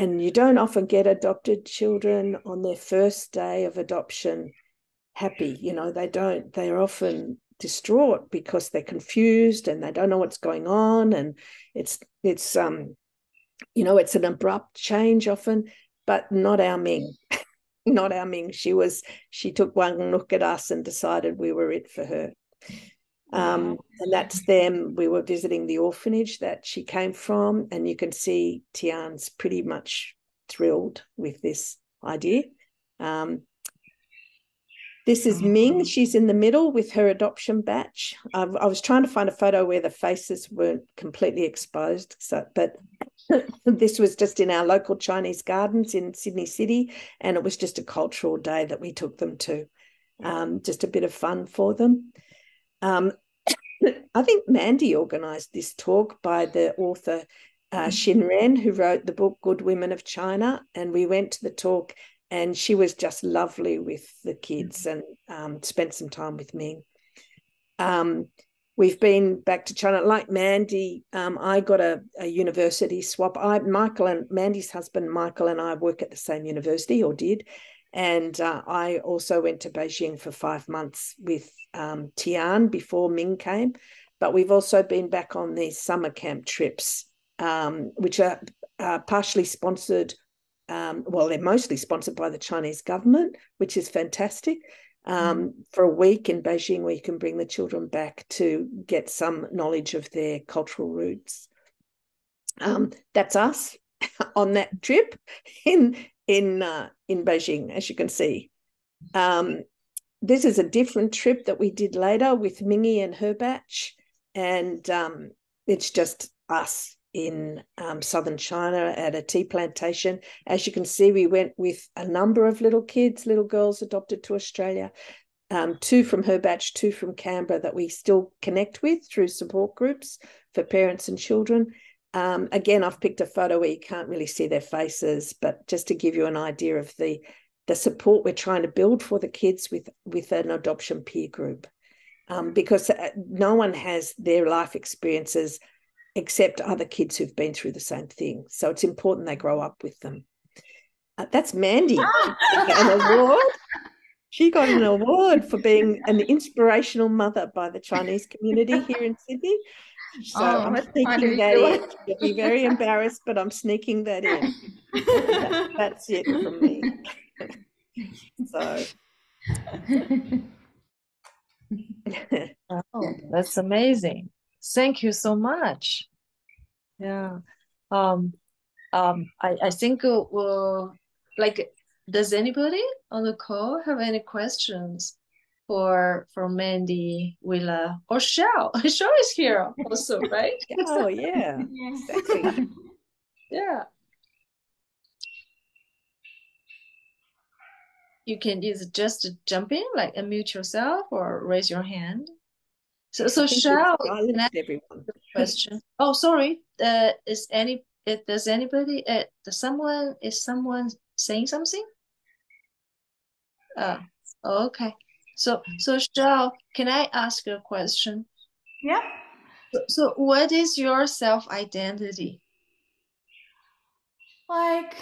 And you don't often get adopted children on their first day of adoption happy. They don't. They're often distraught because they're confused and they don't know what's going on, and it's an abrupt change often, but not our Ming. Not our Ming. She took one look at us and decided we were it for her. And that's them. We were visiting the orphanage that she came from, and you can see Tian's pretty much thrilled with this idea. This is Ming. She's in the middle with her adoption batch. I was trying to find a photo where the faces weren't completely exposed, but this was just in our local Chinese gardens in Sydney City, and it was just a cultural day that we took them to. Just a bit of fun for them. I think Mandy organised this talk by the author Xin Ren, who wrote the book Good Women of China, and we went to the talk, and she was just lovely with the kids and spent some time with me. We've been back to China. Like Mandy, I got a university swap. Michael and Mandy's husband, Michael, and I work at the same university, or did. And I also went to Beijing for 5 months with Tian before Ming came. But we've also been back on these summer camp trips, which are partially sponsored. Well, they're mostly sponsored by the Chinese government, which is fantastic. For a week in Beijing, where you can bring the children back to get some knowledge of their cultural roots. That's us on that trip in Beijing, as you can see. This is a different trip that we did later with Mingy and her batch, and it's just us in southern China at a tea plantation. As you can see, we went with a number of little kids, little girls adopted to Australia, 2 from her batch, 2 from Canberra that we still connect with through support groups for parents and children. Again, I've picked a photo where you can't really see their faces, but just to give you an idea of the support we're trying to build for the kids with an adoption peer group, because no one has their life experiences except other kids who've been through the same thing. So it's important they grow up with them. That's Mandy. An award. She got an award for being an inspirational mother by the Chinese community here in Sydney. So I'm sneaking that in. You'll be very embarrassed, but I'm sneaking that in. That's it from me. So. Oh, that's amazing. Thank you so much. Yeah. I think does anybody on the call have any questions for Mandy, Willa, or Shao? Shao is here also, right? Oh yeah. Exactly. Yeah. You can either just jump in, like unmute yourself, or raise your hand. So Shao, can I ask a question? Oh, sorry. Is someone saying something? Okay. So Shao, can I ask you a question? Yeah. So what is your self-identity? Like,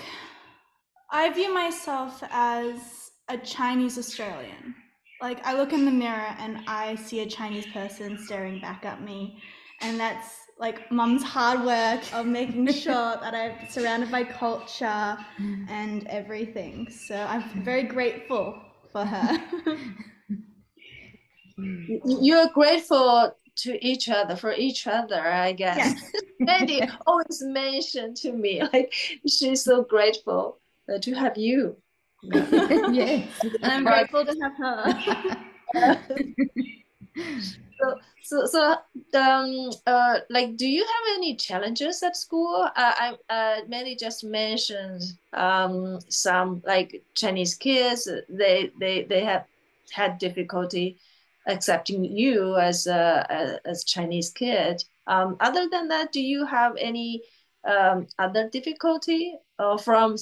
I view myself as a Chinese Australian. Like, I look in the mirror and I see a Chinese person staring back at me, and that's like Mum's hard work of making sure that I'm surrounded by culture and everything. So I'm very grateful for her. You're grateful to each other, for each other, I guess. Yes. Mandy always mentioned to me, like, she's so grateful to have you. Yes. And I'm grateful to have her. Like, do you have any challenges at school? Mandy just mentioned some like Chinese kids, they have had difficulty accepting you as Chinese kid. Other than that, do you have any other difficulty from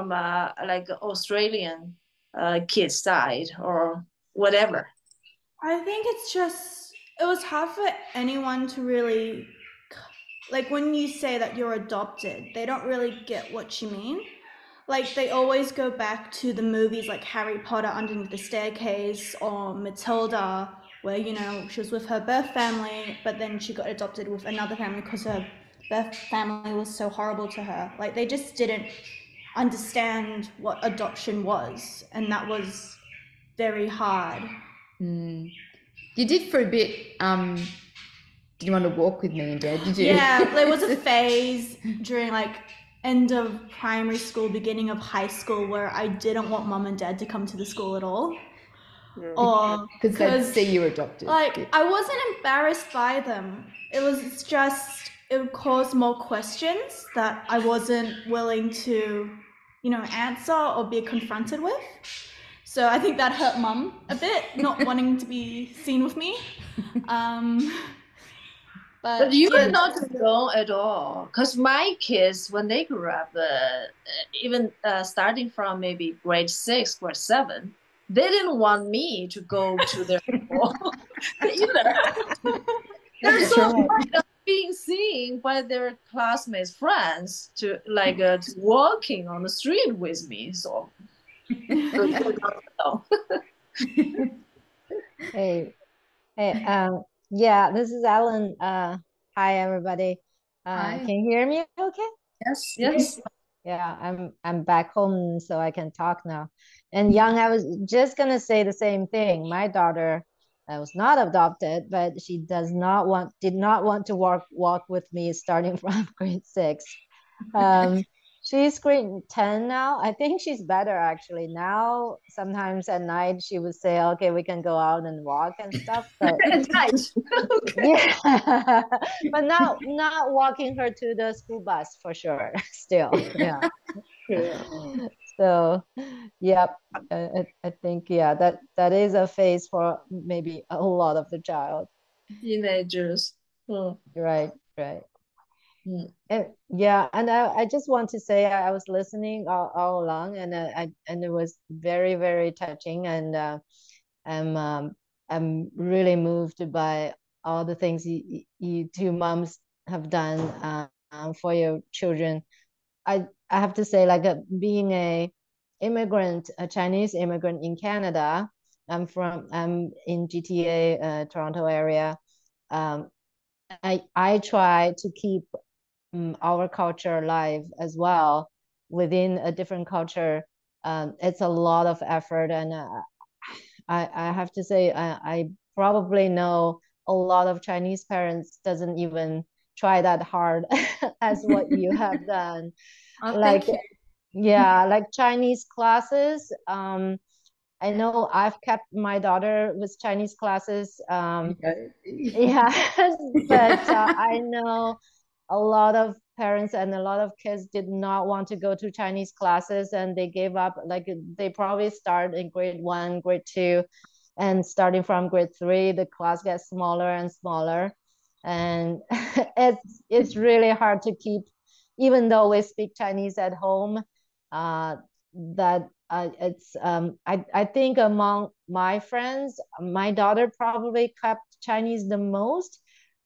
like Australian kids side or whatever? I think it was hard for anyone to really, like, when you say that you're adopted, they don't really get what you mean. Like, they always go back to the movies like Harry Potter Underneath the Staircase or Matilda, where, she was with her birth family, but then she got adopted with another family because her birth family was so horrible to her. Like, they just didn't understand what adoption was, and that was very hard. You did for a bit. Did you want to walk with me and Dad? Did you? Yeah, there was a phase during like end of primary school, beginning of high school, where I didn't want Mum and Dad to come to the school at all. or Because they'd see you adopted. like I wasn't embarrassed by them. It was just it would cause more questions that I wasn't willing to, answer or be confronted with. So I think that hurt mum a bit, not wanting to be seen with me. But you are not alone at all. Because my kids, when they grew up, even starting from maybe grade 6, grade 7, they didn't want me to go to their school either. They're so afraid of being seen by their classmates, friends, to walking on the street with me. So, Hey, yeah, this is Ellen. Hi, everybody. Hi. Can you hear me okay? Yes. Yeah, I'm back home, so I can talk now. And Young, I was just gonna say the same thing. My daughter was not adopted, but she did not want to walk with me starting from grade 6. She's grade 10 now. I think she's better actually. Now, sometimes at night she would say, okay, we can go out and walk and stuff. But At night. Okay. yeah, but not walking her to the school bus for sure. Still, yeah. So, yep. I think that is a phase for maybe a lot of the child. Teenagers. Right. Mm. Yeah, and I just want to say I was listening all along, and it was very, very touching, and I'm really moved by all the things you two moms have done for your children. I have to say, like being a Chinese immigrant in Canada. I'm in GTA, Toronto area. I try to keep our culture alive as well within a different culture. It's a lot of effort, and I have to say I probably know a lot of Chinese parents doesn't even try that hard as what you have done. Thank you. Yeah, like Chinese classes. I know I've kept my daughter with Chinese classes. Yeah, but I know a lot of parents and a lot of kids did not want to go to Chinese classes, and they gave up. Like they probably start in grade 1, grade 2, and starting from grade 3, the class gets smaller and smaller, and it's really hard to keep, even though we speak Chinese at home. That it's I think among my friends, my daughter probably kept Chinese the most,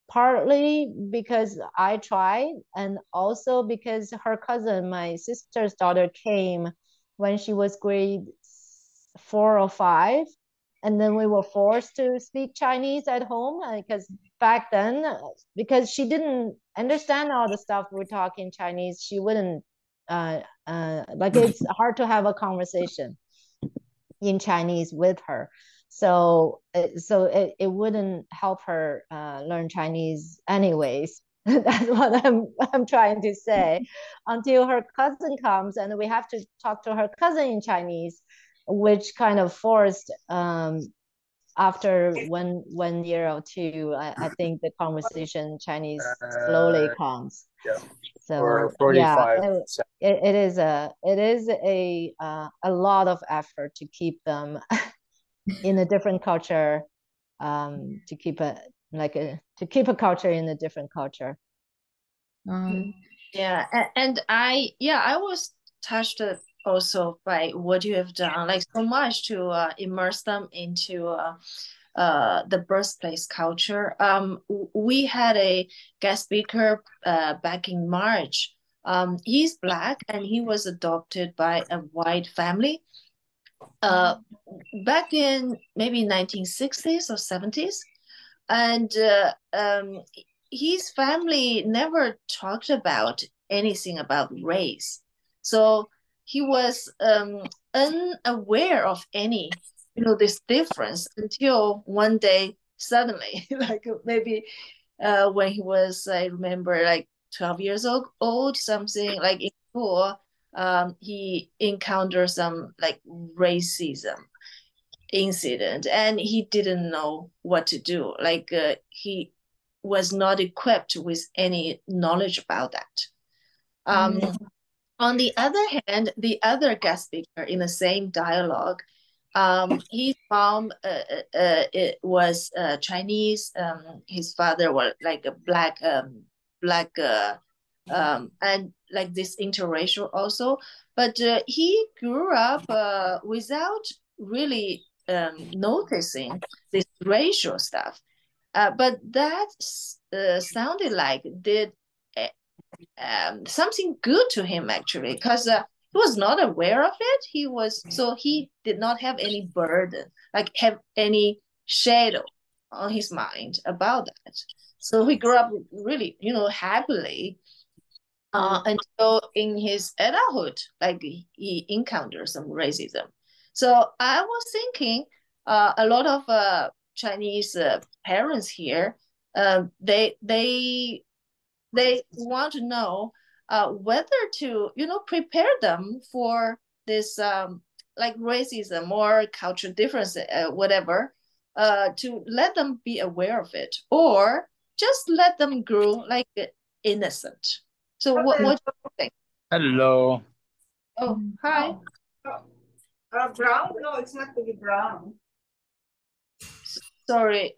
partly because I tried, and also because her cousin, my sister's daughter, came when she was grade 4 or 5, and then we were forced to speak Chinese at home because back then, because she didn't understand all the stuff we talk in Chinese, she wouldn't like it's hard to have a conversation in Chinese with her. So it wouldn't help her learn Chinese anyways. That's what I'm trying to say. Until her cousin comes, and we have to talk to her cousin in Chinese, which kind of forced after one year or two, I think the conversation Chinese slowly comes. So yeah, it is a lot of effort to keep them in a different culture, to keep a culture in a different culture. Yeah, and I was touched also by what you have done, like so much to immerse them into the birthplace culture. We had a guest speaker back in March. He's Black and he was adopted by a white family back in maybe 1960s or 70s. And his family never talked about anything about race. So he was unaware of any, this difference until one day suddenly, like maybe when he was, I remember, like 12 years old, something like in school, he encountered some like racism. incident, and he didn't know what to do. Like he was not equipped with any knowledge about that. On the other hand, the other guest speaker in the same dialogue, his mom it was Chinese. His father was like a black, and like this interracial also. But he grew up without really noticing this racial stuff. But that sounded like did something good to him actually, because he was not aware of it. He did not have any burden, like have any shadow on his mind about that. So he grew up really, happily until in his adulthood, like he encountered some racism. So I was thinking, a lot of Chinese parents here, they want to know whether to, prepare them for this like racism or cultural difference, whatever, to let them be aware of it, or just let them grow like innocent. So what do you think? Hello. Oh, hi. Brown? No, it's not to be brown. Sorry.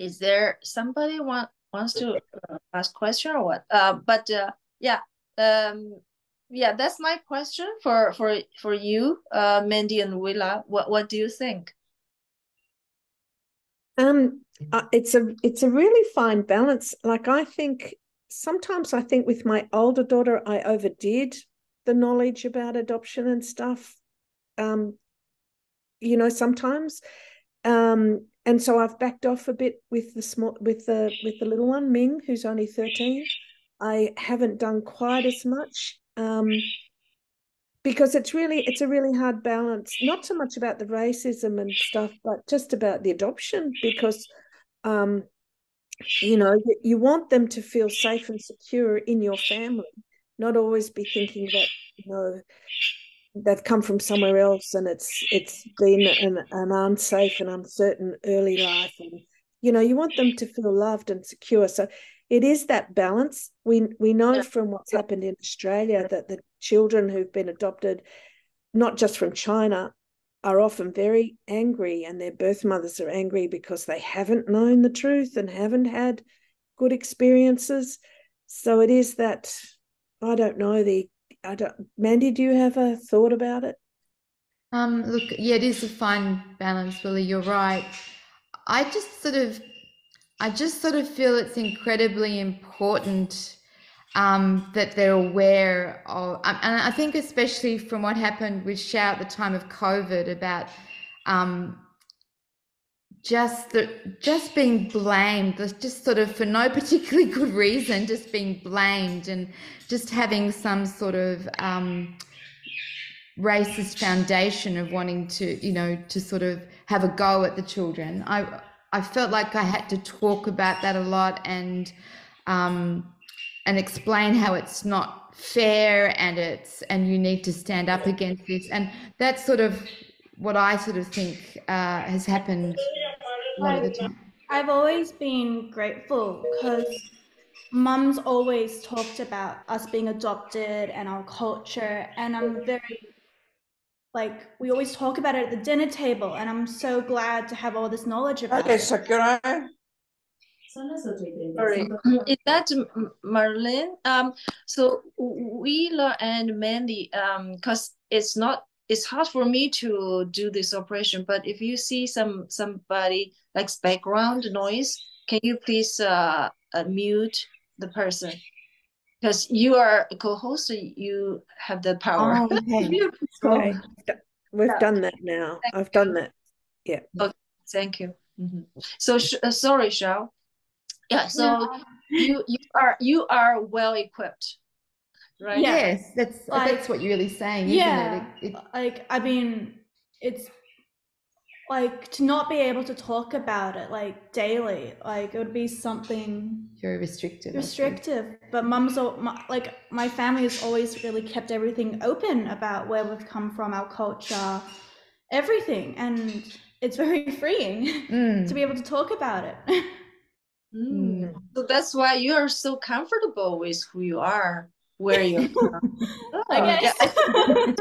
Is there somebody wants to ask question or what? But yeah. Yeah, that's my question for you, Mandy and Willa. What do you think? It's a really fine balance. Like sometimes I think with my older daughter, I overdid the knowledge about adoption and stuff. Sometimes. And so I've backed off a bit with the little one, Ming, who's only 13. I haven't done quite as much because it's a really hard balance, not so much about the racism and stuff, but just about the adoption, because you want them to feel safe and secure in your family, not always be thinking that they've come from somewhere else and it's been an unsafe and uncertain early life, and you want them to feel loved and secure. So it is that balance. We know from what's happened in Australia that the children who've been adopted, not just from China, are often very angry, and their birth mothers are angry because they haven't known the truth and haven't had good experiences. So it is that, I don't know, Mandy, do you have a thought about it? Look, yeah, it is a fine balance, Willie. You're right. I just sort of feel it's incredibly important that they're aware of, and I think especially from what happened with Xiao at the time of COVID about just being blamed, just sort of for no particularly good reason, just being blamed and just having some sort of racist foundation of wanting to, to sort of have a go at the children. I felt like I had to talk about that a lot and explain how it's not fair and you need to stand up against this. And that's sort of what I sort of think has happened a lot of the time. I've always been grateful because Mum's always talked about us being adopted and our culture, and I'm very, we always talk about it at the dinner table, and I'm so glad to have all this knowledge about it. Sorry, is that Marlene? So Wheeler and Mandy, because it's hard for me to do this operation, but if you see somebody like background noise, can you please mute the person? Because you are a co-host, so you have the power. Oh, okay. Okay. We've done that now. I've done that. Yeah. Okay, thank you. So sorry, Xiao. Yeah, so you are well equipped, right? Yes, that's what you're really saying, isn't it? I mean, it's to not be able to talk about it daily, it would be something very restrictive. But my family has always really kept everything open about where we've come from, our culture, everything, and it's very freeing to be able to talk about it. So that's why you are so comfortable with who you are, where you're from. I guess. Yeah.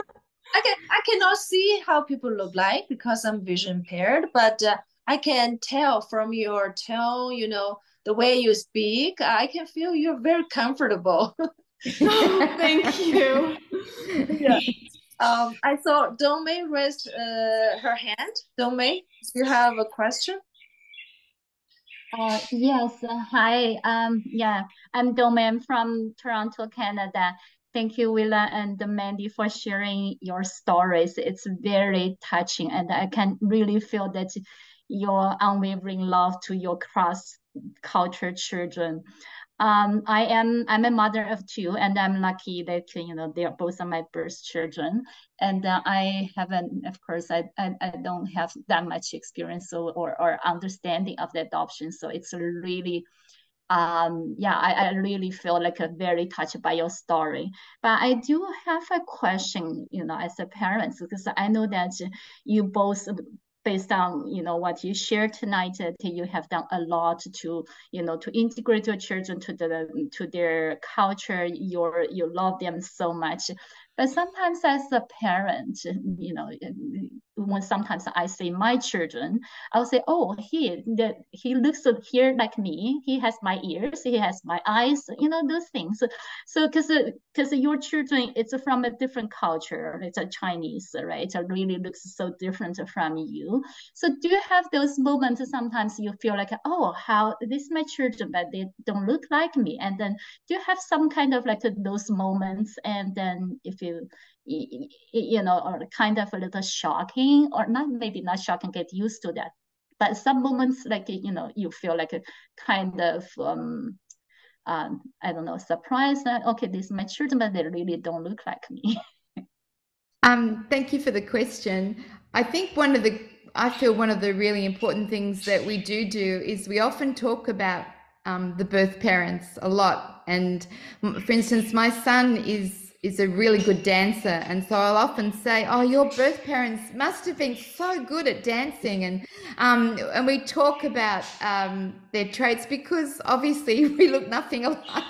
I cannot see how people look like because I'm vision impaired, but I can tell from your tone, the way you speak, I can feel you're very comfortable. Oh, thank you. Yeah. I saw Dongmei raised her hand. Dongmei, do you have a question? Yes. Hi. Yeah, I'm Domain from Toronto, Canada. Thank you, Willa and Mandy, for sharing your stories. It's very touching, and I can really feel that your unwavering love to your cross-culture children. I'm a mother of two, and I'm lucky that they're both of my birth children. And I haven't, of course, I don't have that much experience or understanding of the adoption. So it's really yeah, I really feel like a very touched by your story. But I do have a question, as a parent, because I know that you both, based on what you shared tonight, that you have done a lot to to integrate your children to their culture. You love them so much. But sometimes as a parent, when sometimes I see my children, I'll say, oh, he looks here like me. He has my ears. He has my eyes. Those things. So because your children, it's from a different culture. It's a Chinese, right? It really looks so different from you. So do you have those moments? Sometimes you feel like, oh, how this is my children, but they don't look like me. And then do you have some kind of like those moments? And then if or kind of a little shocking, or not, maybe not shocking, get used to that. But some moments like, you feel like a kind of, I don't know, surprised that, okay, this is my children, but they really don't look like me. Thank you for the question. I feel one of the really important things that we do is we often talk about the birth parents a lot. And for instance, my son is a really good dancer, and so I'll often say, oh, your birth parents must have been so good at dancing, and we talk about their traits, because obviously we look nothing alike.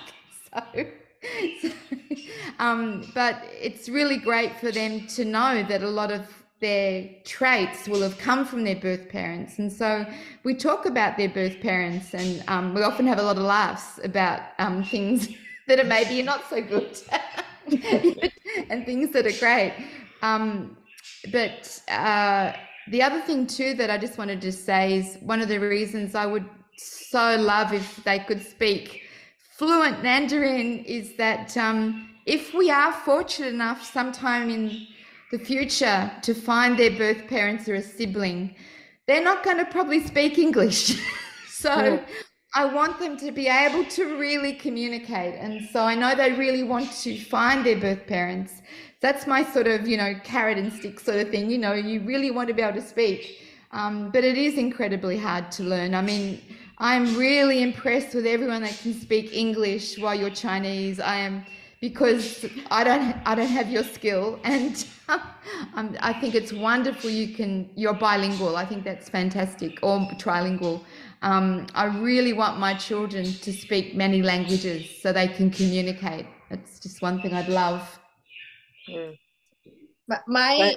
But it's really great for them to know that a lot of their traits will have come from their birth parents. And so we talk about their birth parents, and we often have a lot of laughs about things that are maybe not so good and things that are great. But the other thing too that I just wanted to say is, one of the reasons I would so love if they could speak fluent Mandarin is that if we are fortunate enough sometime in the future to find their birth parents or a sibling, they're not going to probably speak English. So I want them to be able to really communicate. And so I know they really want to find their birth parents. That's my sort of, carrot and stick sort of thing. You really want to be able to speak. But it is incredibly hard to learn. I mean, I'm really impressed with everyone that can speak English while you're Chinese. Because I don't have your skill, and I think it's wonderful you're bilingual. I think that's fantastic, or trilingual. I really want my children to speak many languages so they can communicate. It's just one thing I'd love. My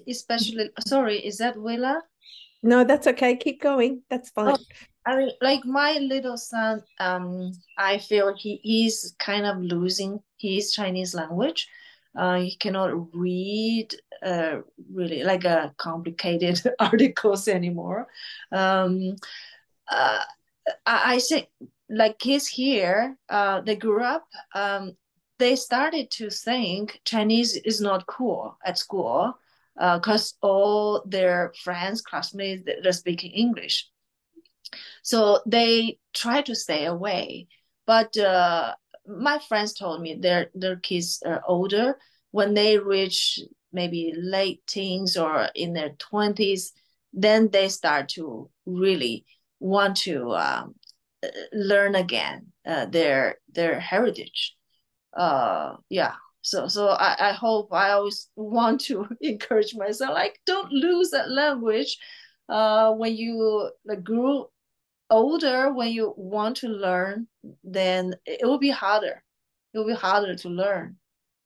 especially, sorry, is that Willa? No, that's okay. Keep going. That's fine. Oh, I mean, like my little son, I feel he is kind of losing his Chinese language. He cannot read really like complicated articles anymore. I say, like kids here, they grew up, they started to think Chinese is not cool at school because all their friends, classmates, they're speaking English. So they try to stay away. But my friends told me their kids are older. When they reach maybe late teens or in their 20s, then they start to really want to learn again their heritage. Yeah. So I hope, I always want to encourage myself, like, don't lose that language when you like grew older, when you want to learn, then it will be harder. It will be harder to learn.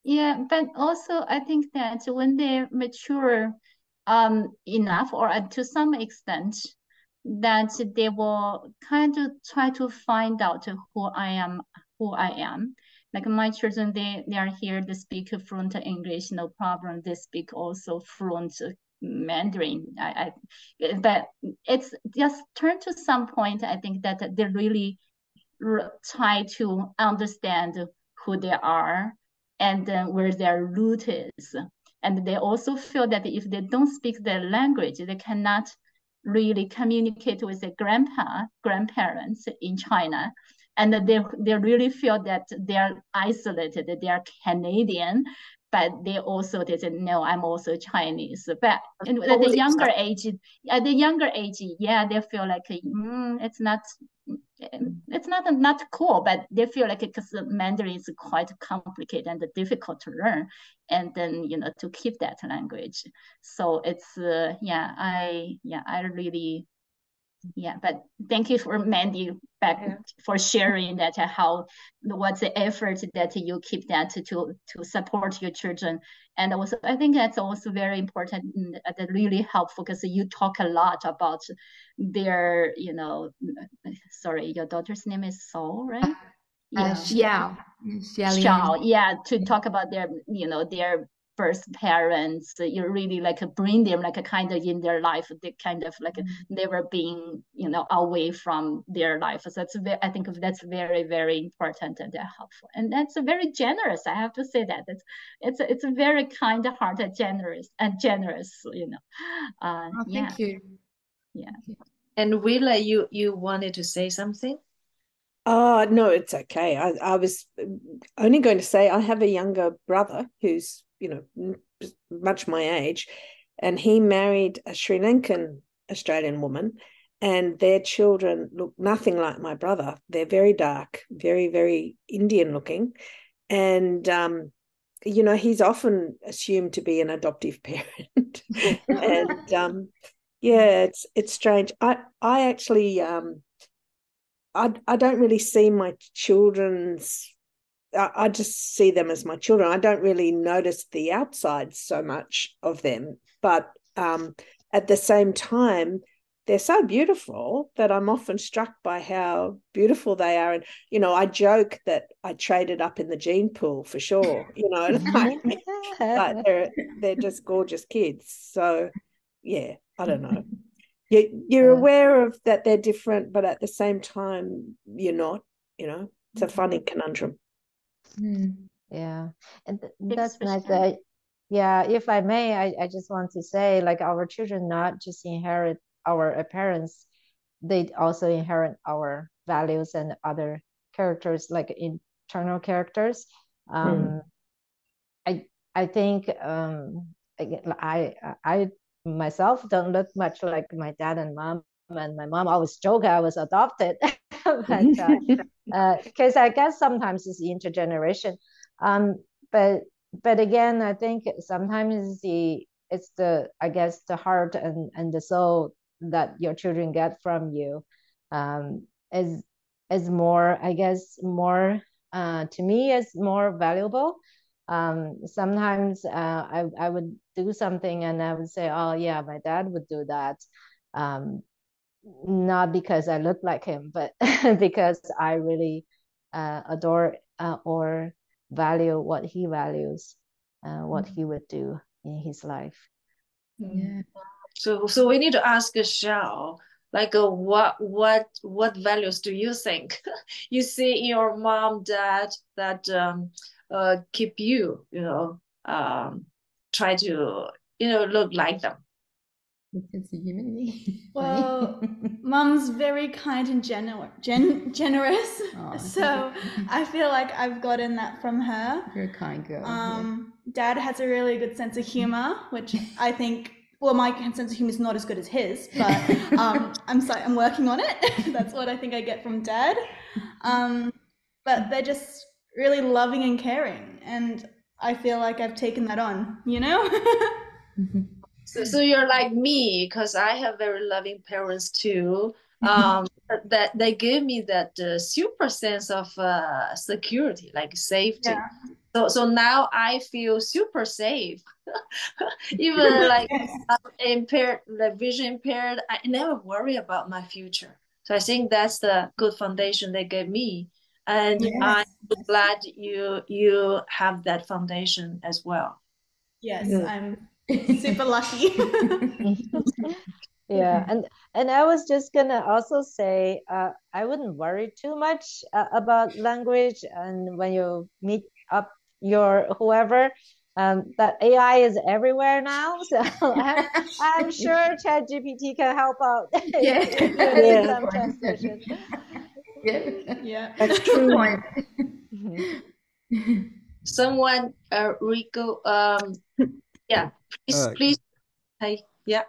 Yeah, but also I think that when they mature enough, or to some extent, that they will kind of try to find out who I am, who I am. Like my children, they are here, they speak fluent English, no problem. They speak also fluent Mandarin. But it's just turned to some point, I think, that they really try to understand who they are and then where their root is. And they also feel that if they don't speak their language, they cannot really communicate with their grandparents in China. And they really feel that they're isolated, they are Canadian, but they also didn't know I'm also Chinese. But at the younger age, yeah, they feel like it's not cool, but they feel like because the Mandarin is quite complicated and difficult to learn, and then to keep that language. So it's I really. Yeah, but thank you for Mandy for sharing that, what's the effort that you keep that to support your children. And also I think that's also very important and really helpful, because you talk a lot about their, sorry, your daughter's name is Sol, right? Xiao. Yeah, to talk about their, their birth parents. You really like bring them like a kind of in their life, they kind of like never being away from their life. So that's I think that's very, very important and helpful, and that's very generous. I have to say that it's a very kind heart and generous. Thank you. Yeah. And Willa, you wanted to say something? Oh, no, it's okay. I was only going to say I have a younger brother who's, much my age, and he married a Sri Lankan Australian woman, and their children look nothing like my brother. They're very dark, very, very Indian looking. And, he's often assumed to be an adoptive parent. And, yeah, it's strange. I actually... I don't really see my children's, I just see them as my children. I don't really notice the outside so much of them. But at the same time, they're so beautiful that I'm often struck by how beautiful they are. And, I joke that I traded up in the gene pool for sure, but they're just gorgeous kids. So, yeah, I don't know. You're aware of that they're different, but at the same time, you're not, it's a funny conundrum. Yeah, and that's nice. Yeah, if I may, I just want to say, like, our children not just inherit our parents, they also inherit our values and other characters, like internal characters. I think I myself don't look much like my dad and mom, and my mom always joke I was adopted, but because I guess sometimes it's intergeneration. But again, I think sometimes it's the heart and the soul that your children get from you is more, I guess, more to me is more valuable. Sometimes I would do something and I would say, oh yeah, my dad would do that, not because I look like him, but because I really adore or value what he values, what he would do in his life. Yeah. So we need to ask Xiao, like, what values do you think you see in your mom, dad that keep you, try to, look like them? Well, mom's very kind and generous. So I feel like I've gotten that from her. You're a kind girl. Dad has a really good sense of humor, which I think, well, my sense of humor is not as good as his, but I'm working on it. That's what I think I get from Dad. But they're just really loving and caring. And I feel like I've taken that on, you know? So you're like me, because I have very loving parents too. That they give me that super sense of security, like safety. Yeah. So now I feel super safe. Even like impaired, like vision impaired, I never worry about my future. So I think that's the good foundation they gave me, and Yes. I'm glad you have that foundation as well. Yes, Mm. I'm super lucky. Yeah, and I was just gonna also say, I wouldn't worry too much about language, and when you meet up your whoever, that AI is everywhere now, so I'm sure ChatGPT can help out Yeah, if you that's need a some good point. translation. Yeah, Yeah. That's good true. point. Someone, Rico, yeah, please, hey, yeah,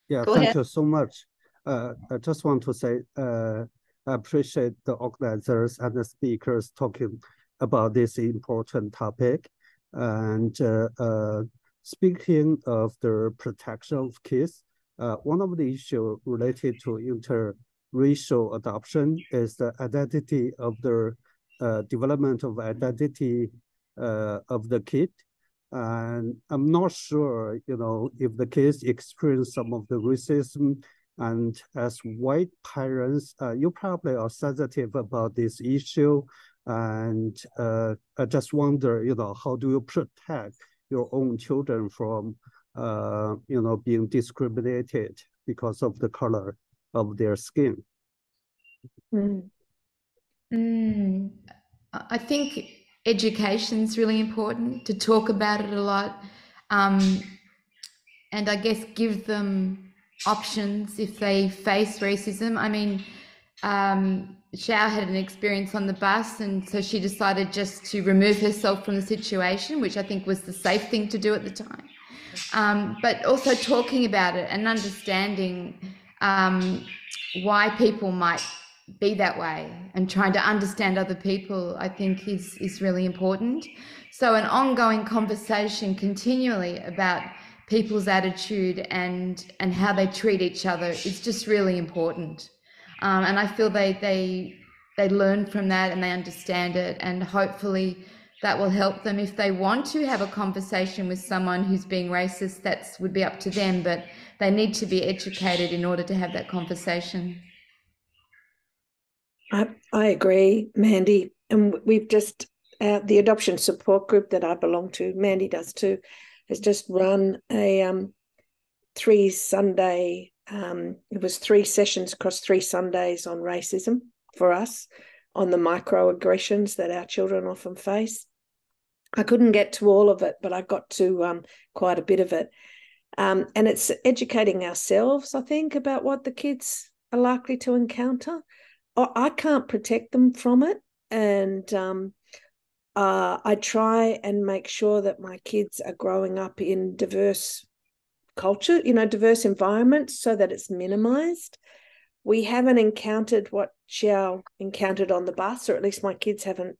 Yeah, go thank ahead. you so much. I just want to say I appreciate the organizers and the speakers talking about this important topic. And speaking of the protection of kids, one of the issues related to interracial adoption is the identity of the development of identity of the kid. And I'm not sure, if the kids experience some of the racism. And as white parents, you probably are sensitive about this issue. And I just wonder, how do you protect your own children from, being discriminated because of the color of their skin? I think education's really important, to talk about it a lot, and I guess give them options if they face racism. I mean, Xiao had an experience on the bus, and so she decided just to remove herself from the situation, which I think was the safe thing to do at the time. But also talking about it and understanding why people might be that way, and trying to understand other people, I think is really important. So an ongoing conversation continually about people's attitude and how they treat each other is just really important. And I feel they learn from that and they understand it, and hopefully that will help them. If they want to have a conversation with someone who's being racist, that would be up to them, but they need to be educated in order to have that conversation. I agree, Mandy. And we've just, the adoption support group that I belong to, Mandy does too, has just run a 3-Sunday, it was 3 sessions across 3 Sundays on racism for us, on the microaggressions that our children often face. I couldn't get to all of it, but I got to quite a bit of it. And it's educating ourselves, I think, about what the kids are likely to encounter. I can't protect them from it. And I try and make sure that my kids are growing up in diverse culture, diverse environments, so that it's minimized. We haven't encountered what Xiao encountered on the bus, or at least my kids haven't,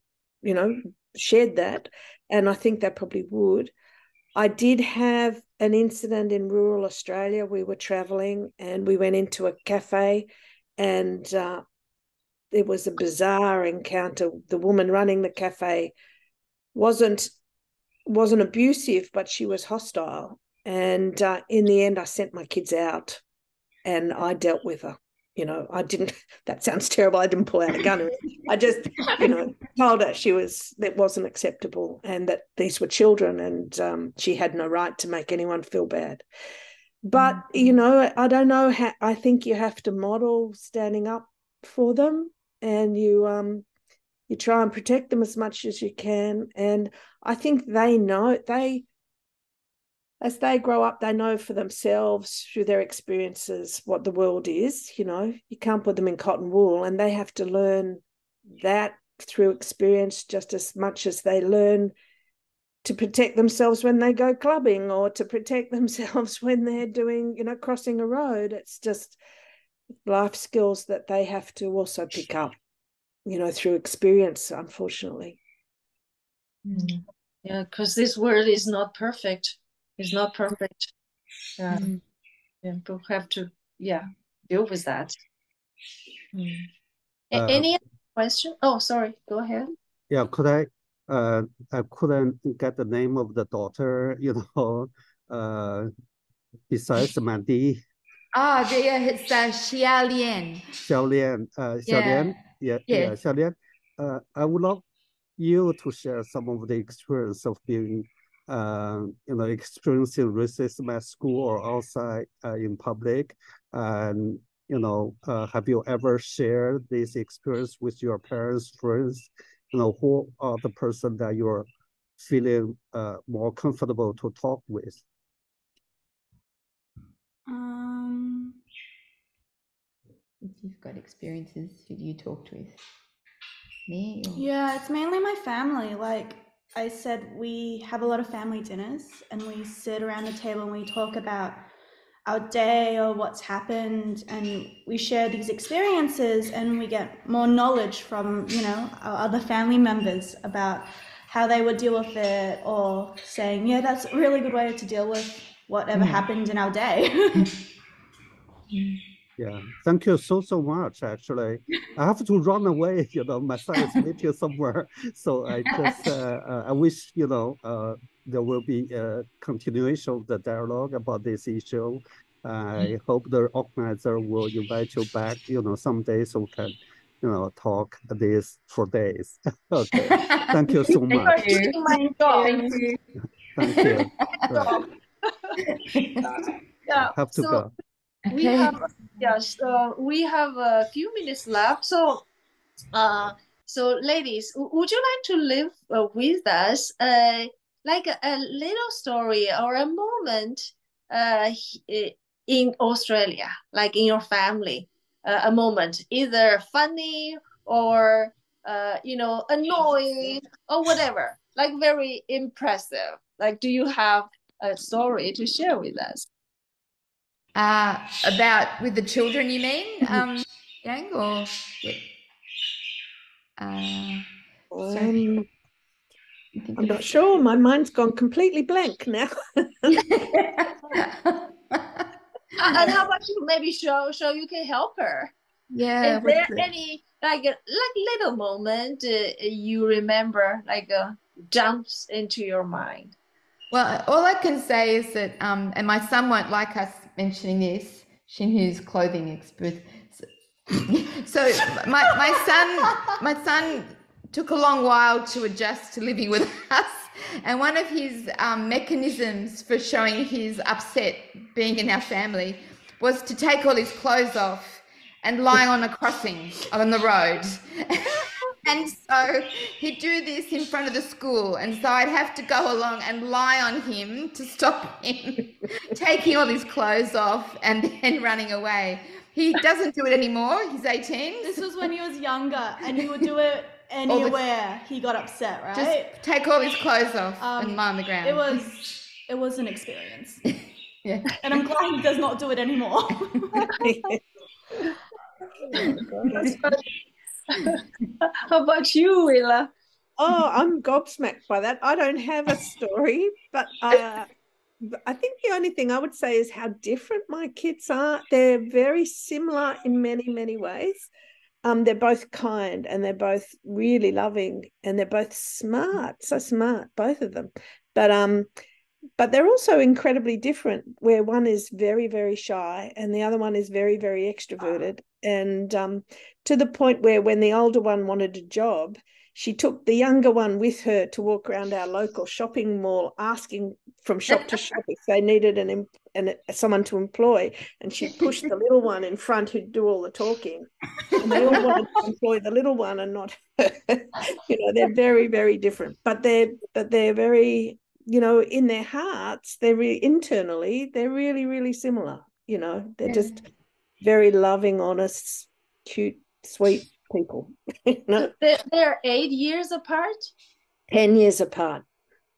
shared that. And I think they probably would. I did have an incident in rural Australia. We were traveling and we went into a cafe, and there was a bizarre encounter. The woman running the cafe wasn't abusive, but she was hostile. And in the end, I sent my kids out and I dealt with her. I didn't, that sounds terrible. I didn't pull out a gun. I just, told her that wasn't acceptable, and that these were children, and she had no right to make anyone feel bad. But, I don't know how, I think you have to model standing up for them, and you try and protect them as much as you can. And I think they know, as they grow up, they know for themselves through their experiences what the world is. You can't put them in cotton wool, and they have to learn that through experience just as much as they learn to protect themselves when they go clubbing, or to protect themselves when they're doing, crossing a road. It's just life skills that they have to also pick up, through experience, unfortunately. Yeah, because this world is not perfect. It's not perfect. Mm. Yeah, we'll have to, deal with that. Uh, Any other question? Oh, sorry. Go ahead. Yeah, I couldn't get the name of the daughter, besides Mandy. Yeah, it's Xiaolian. Xiaolian, Xiaolian, Yes. Xiaolian. I would love you to share some of the experience of being, experiencing racism at school or outside in public. And, have you ever shared this experience with your parents, friends? Who are the person that you're feeling more comfortable to talk with? If you've got experiences, who do you talk with? Me? Or... Yeah, it's mainly my family. Like I said, we have a lot of family dinners and we sit around the table and we talk about our day or what's happened, and we share these experiences and we get more knowledge from, our other family members about how they would deal with it, or saying, yeah, that's a really good way to deal with whatever happened in our day. Yeah, thank you so much. Actually, I have to run away. My son is meeting somewhere, so I wish there will be a continuation of the dialogue about this issue. I hope the organizer will invite you back, someday, so we can, talk this for days. Okay, thank you so much. Thank you. My dog. Thank you. Thank you. Right. Yeah. Have to go. We have we have a few minutes left. So ladies, would you like to live with us like a little story or a moment in Australia, like in your family, a moment either funny or annoying or whatever, like very impressive. Like, do you have a story to share with us? About with the children, you mean, Yang, or I'm not sure. My mind's gone completely blank now. And how about you? Maybe show you can help her. Yeah. Is there any like little moment you remember, like jumps into your mind? Well, all I can say is that, and my son won't like us mentioning this, Shinhu's clothing expert. So my son took a long while to adjust to living with us. And one of his mechanisms for showing his upset being in our family was to take all his clothes off and lie on a crossing on the road. And so he'd do this in front of the school, and so I'd have to go along and lie on him to stop him taking all his clothes off and then running away. He doesn't do it anymore. He's 18. This was when he was younger, and he would do it anywhere he got upset, right? Just take all his clothes off and lie on the ground. It was an experience. Yeah. And I'm glad he does not do it anymore. How about you, Willa? Oh, I'm gobsmacked by that. I don't have a story, but I think the only thing I would say is how different my kids are. They're very similar in many, many ways. They're both kind and they're both really loving and they're both smart, so smart, both of them. But they're also incredibly different, where one is very, very shy and the other one is very, very extroverted. And to the point where when the older one wanted a job, she took the younger one with her to walk around our local shopping mall, asking from shop to shop if they needed someone to employ. And she'd push the little one in front who'd do all the talking. And they all wanted to employ the little one and not her. They're very, very different. But they're very, in their hearts, internally, they're really, really similar. They're just very loving, honest, cute, sweet people. They're 8 years apart? 10 years apart.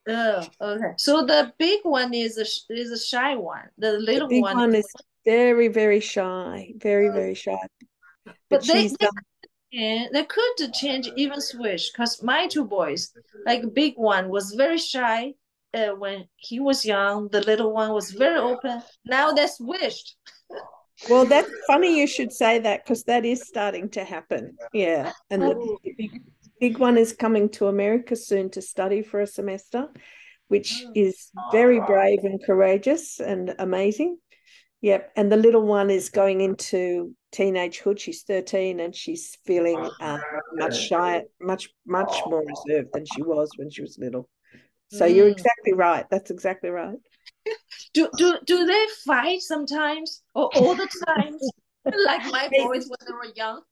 Oh, okay. So the big one is a shy one. The little big one is very, very shy. Very, very shy. But And they could change, even switch, because my two boys, like big one was very shy when he was young. The little one was very open. Now they switched. Well, that's funny you should say that because that is starting to happen. Yeah. And Oh. the big one is coming to America soon to study for a semester, which is very brave and courageous and amazing. Yep. And the little one is going into teenagehood. She's 13 and she's feeling much shy, much more reserved than she was when she was little. So you're exactly right. That's exactly right. Do they fight sometimes or all the times? Like my boys when they were young.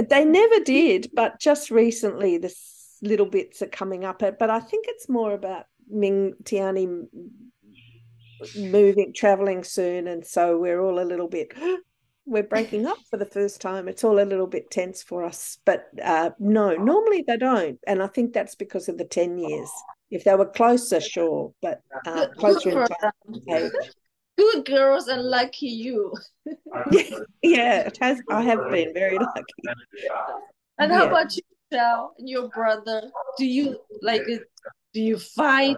They never did, but just recently the little bits are coming up. But I think it's more about Ming Tiani traveling soon, and so we're all a little bit. We're breaking up for the first time. It's all a little bit tense for us. But no, normally they don't, and I think that's because of the 10 years. If they were closer, sure, but closer in time. Good girls and lucky you. Yeah, it has. I have been very lucky. And how about you, Shao, and your brother? Do you fight?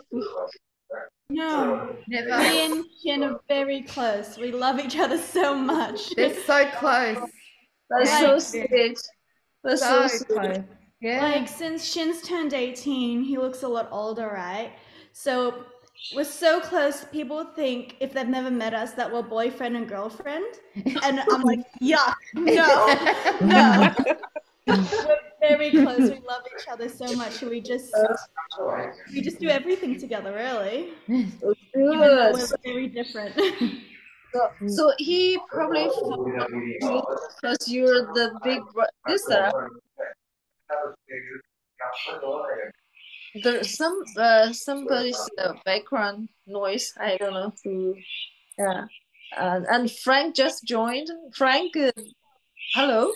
No, Never. me and Shin are very close. We love each other so much. They're so close. That's Like, so sweet. That's so sweet. Close. Yeah. Like, since Shin's turned 18, he looks a lot older, right? So we're so close, people think, if they've never met us, that we're boyfriend and girlfriend. And I'm like, yuck, no. We're very close. We love each other so much. We just do everything together, really. Even though we're very different. So he probably fought you because you're the big brother. There's somebody's background noise. I don't know who. Yeah, and Frank just joined. Frank, hello.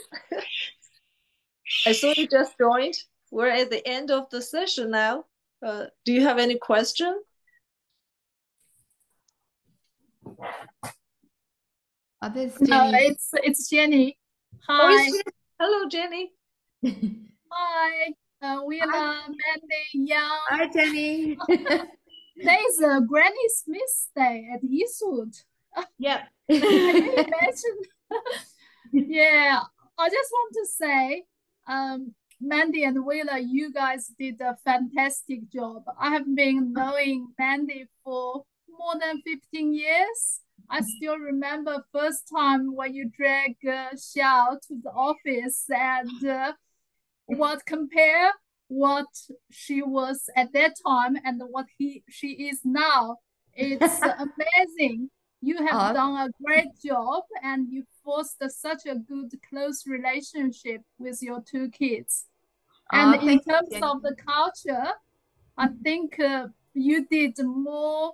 I saw you just joined. We're at the end of the session now. Do you have any question? Oh, there's No, Jenny. it's Jenny. Hi. Hello, Jenny. Hi. Willa, Mandy, Young. Hi, Jenny. There's a Granny Smith Day at Eastwood. Yep. Can you imagine? Yeah, I just want to say, Mandy and Willa, you guys did a fantastic job. I have been knowing Mandy for more than 15 years. I still remember first time when you drag Xiao to the office and compare what she was at that time and what she is now. It's amazing. You have done a great job and you fostered such a good, close relationship with your two kids. And in terms of the culture, I think you did more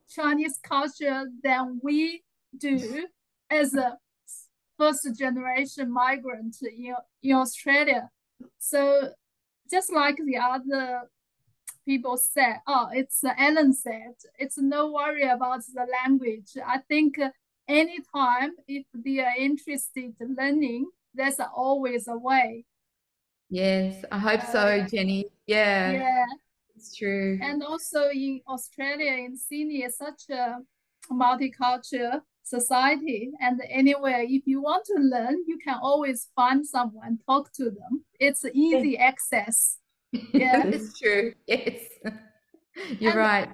Chinese culture than we do as a first generation migrant in Australia. So just like the other people said, it's Ellen said, it's no worry about the language. I think anytime if they are interested in learning, there's always a way. Yes, I hope so, Jenny. Yeah. It's true. And also in Australia, in Sydney, it's such a multicultural society. And anywhere, if you want to learn, you can always find someone, talk to them. It's easy access. Yeah, it's true. Yes, you're right.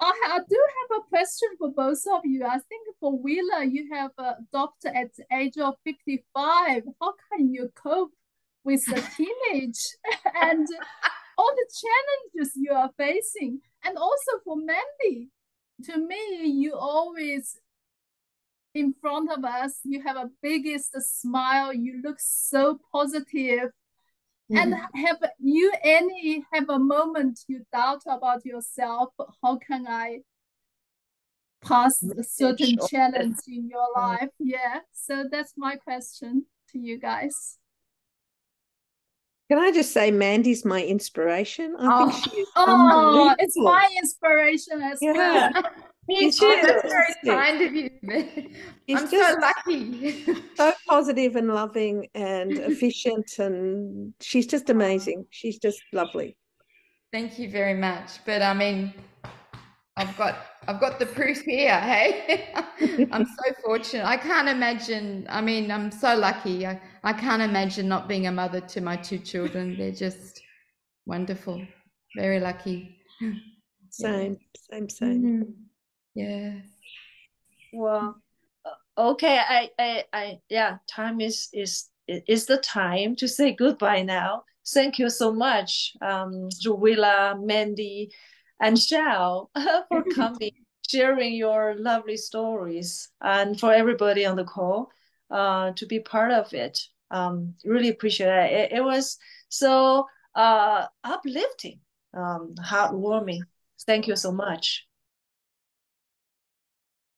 I do have a question for both of you. I think for Willa, you have adopted at the age of 55. How can you cope with the teenage and all the challenges you are facing? And also for Mandy, to me, you always in front of us, you have a biggest smile. You look so positive. And have you have a moment you doubt about yourself? How can I pass a certain challenge in your life? Yeah. So that's my question to you guys. Can I just say Mandy's my inspiration? I think she is it's my inspiration as well. Me She's too. Oh, that's very fantastic. kind of you. She's I'm so just lucky. so positive and loving and efficient, and she's just amazing. She's just lovely. Thank you very much. But I mean, I've got the proof here, hey? I'm so fortunate. I can't imagine. I mean, I'm so lucky. I can't imagine not being a mother to my two children. They're just wonderful. Very lucky. Same. Mm. Yeah. Well, okay. Yeah. Time is the time to say goodbye now. Thank you so much, Ruwila, Mandy, and Shao, for coming, sharing your lovely stories, and for everybody on the call, to be part of it. Really appreciate it. It was so uplifting, heartwarming. Thank you so much.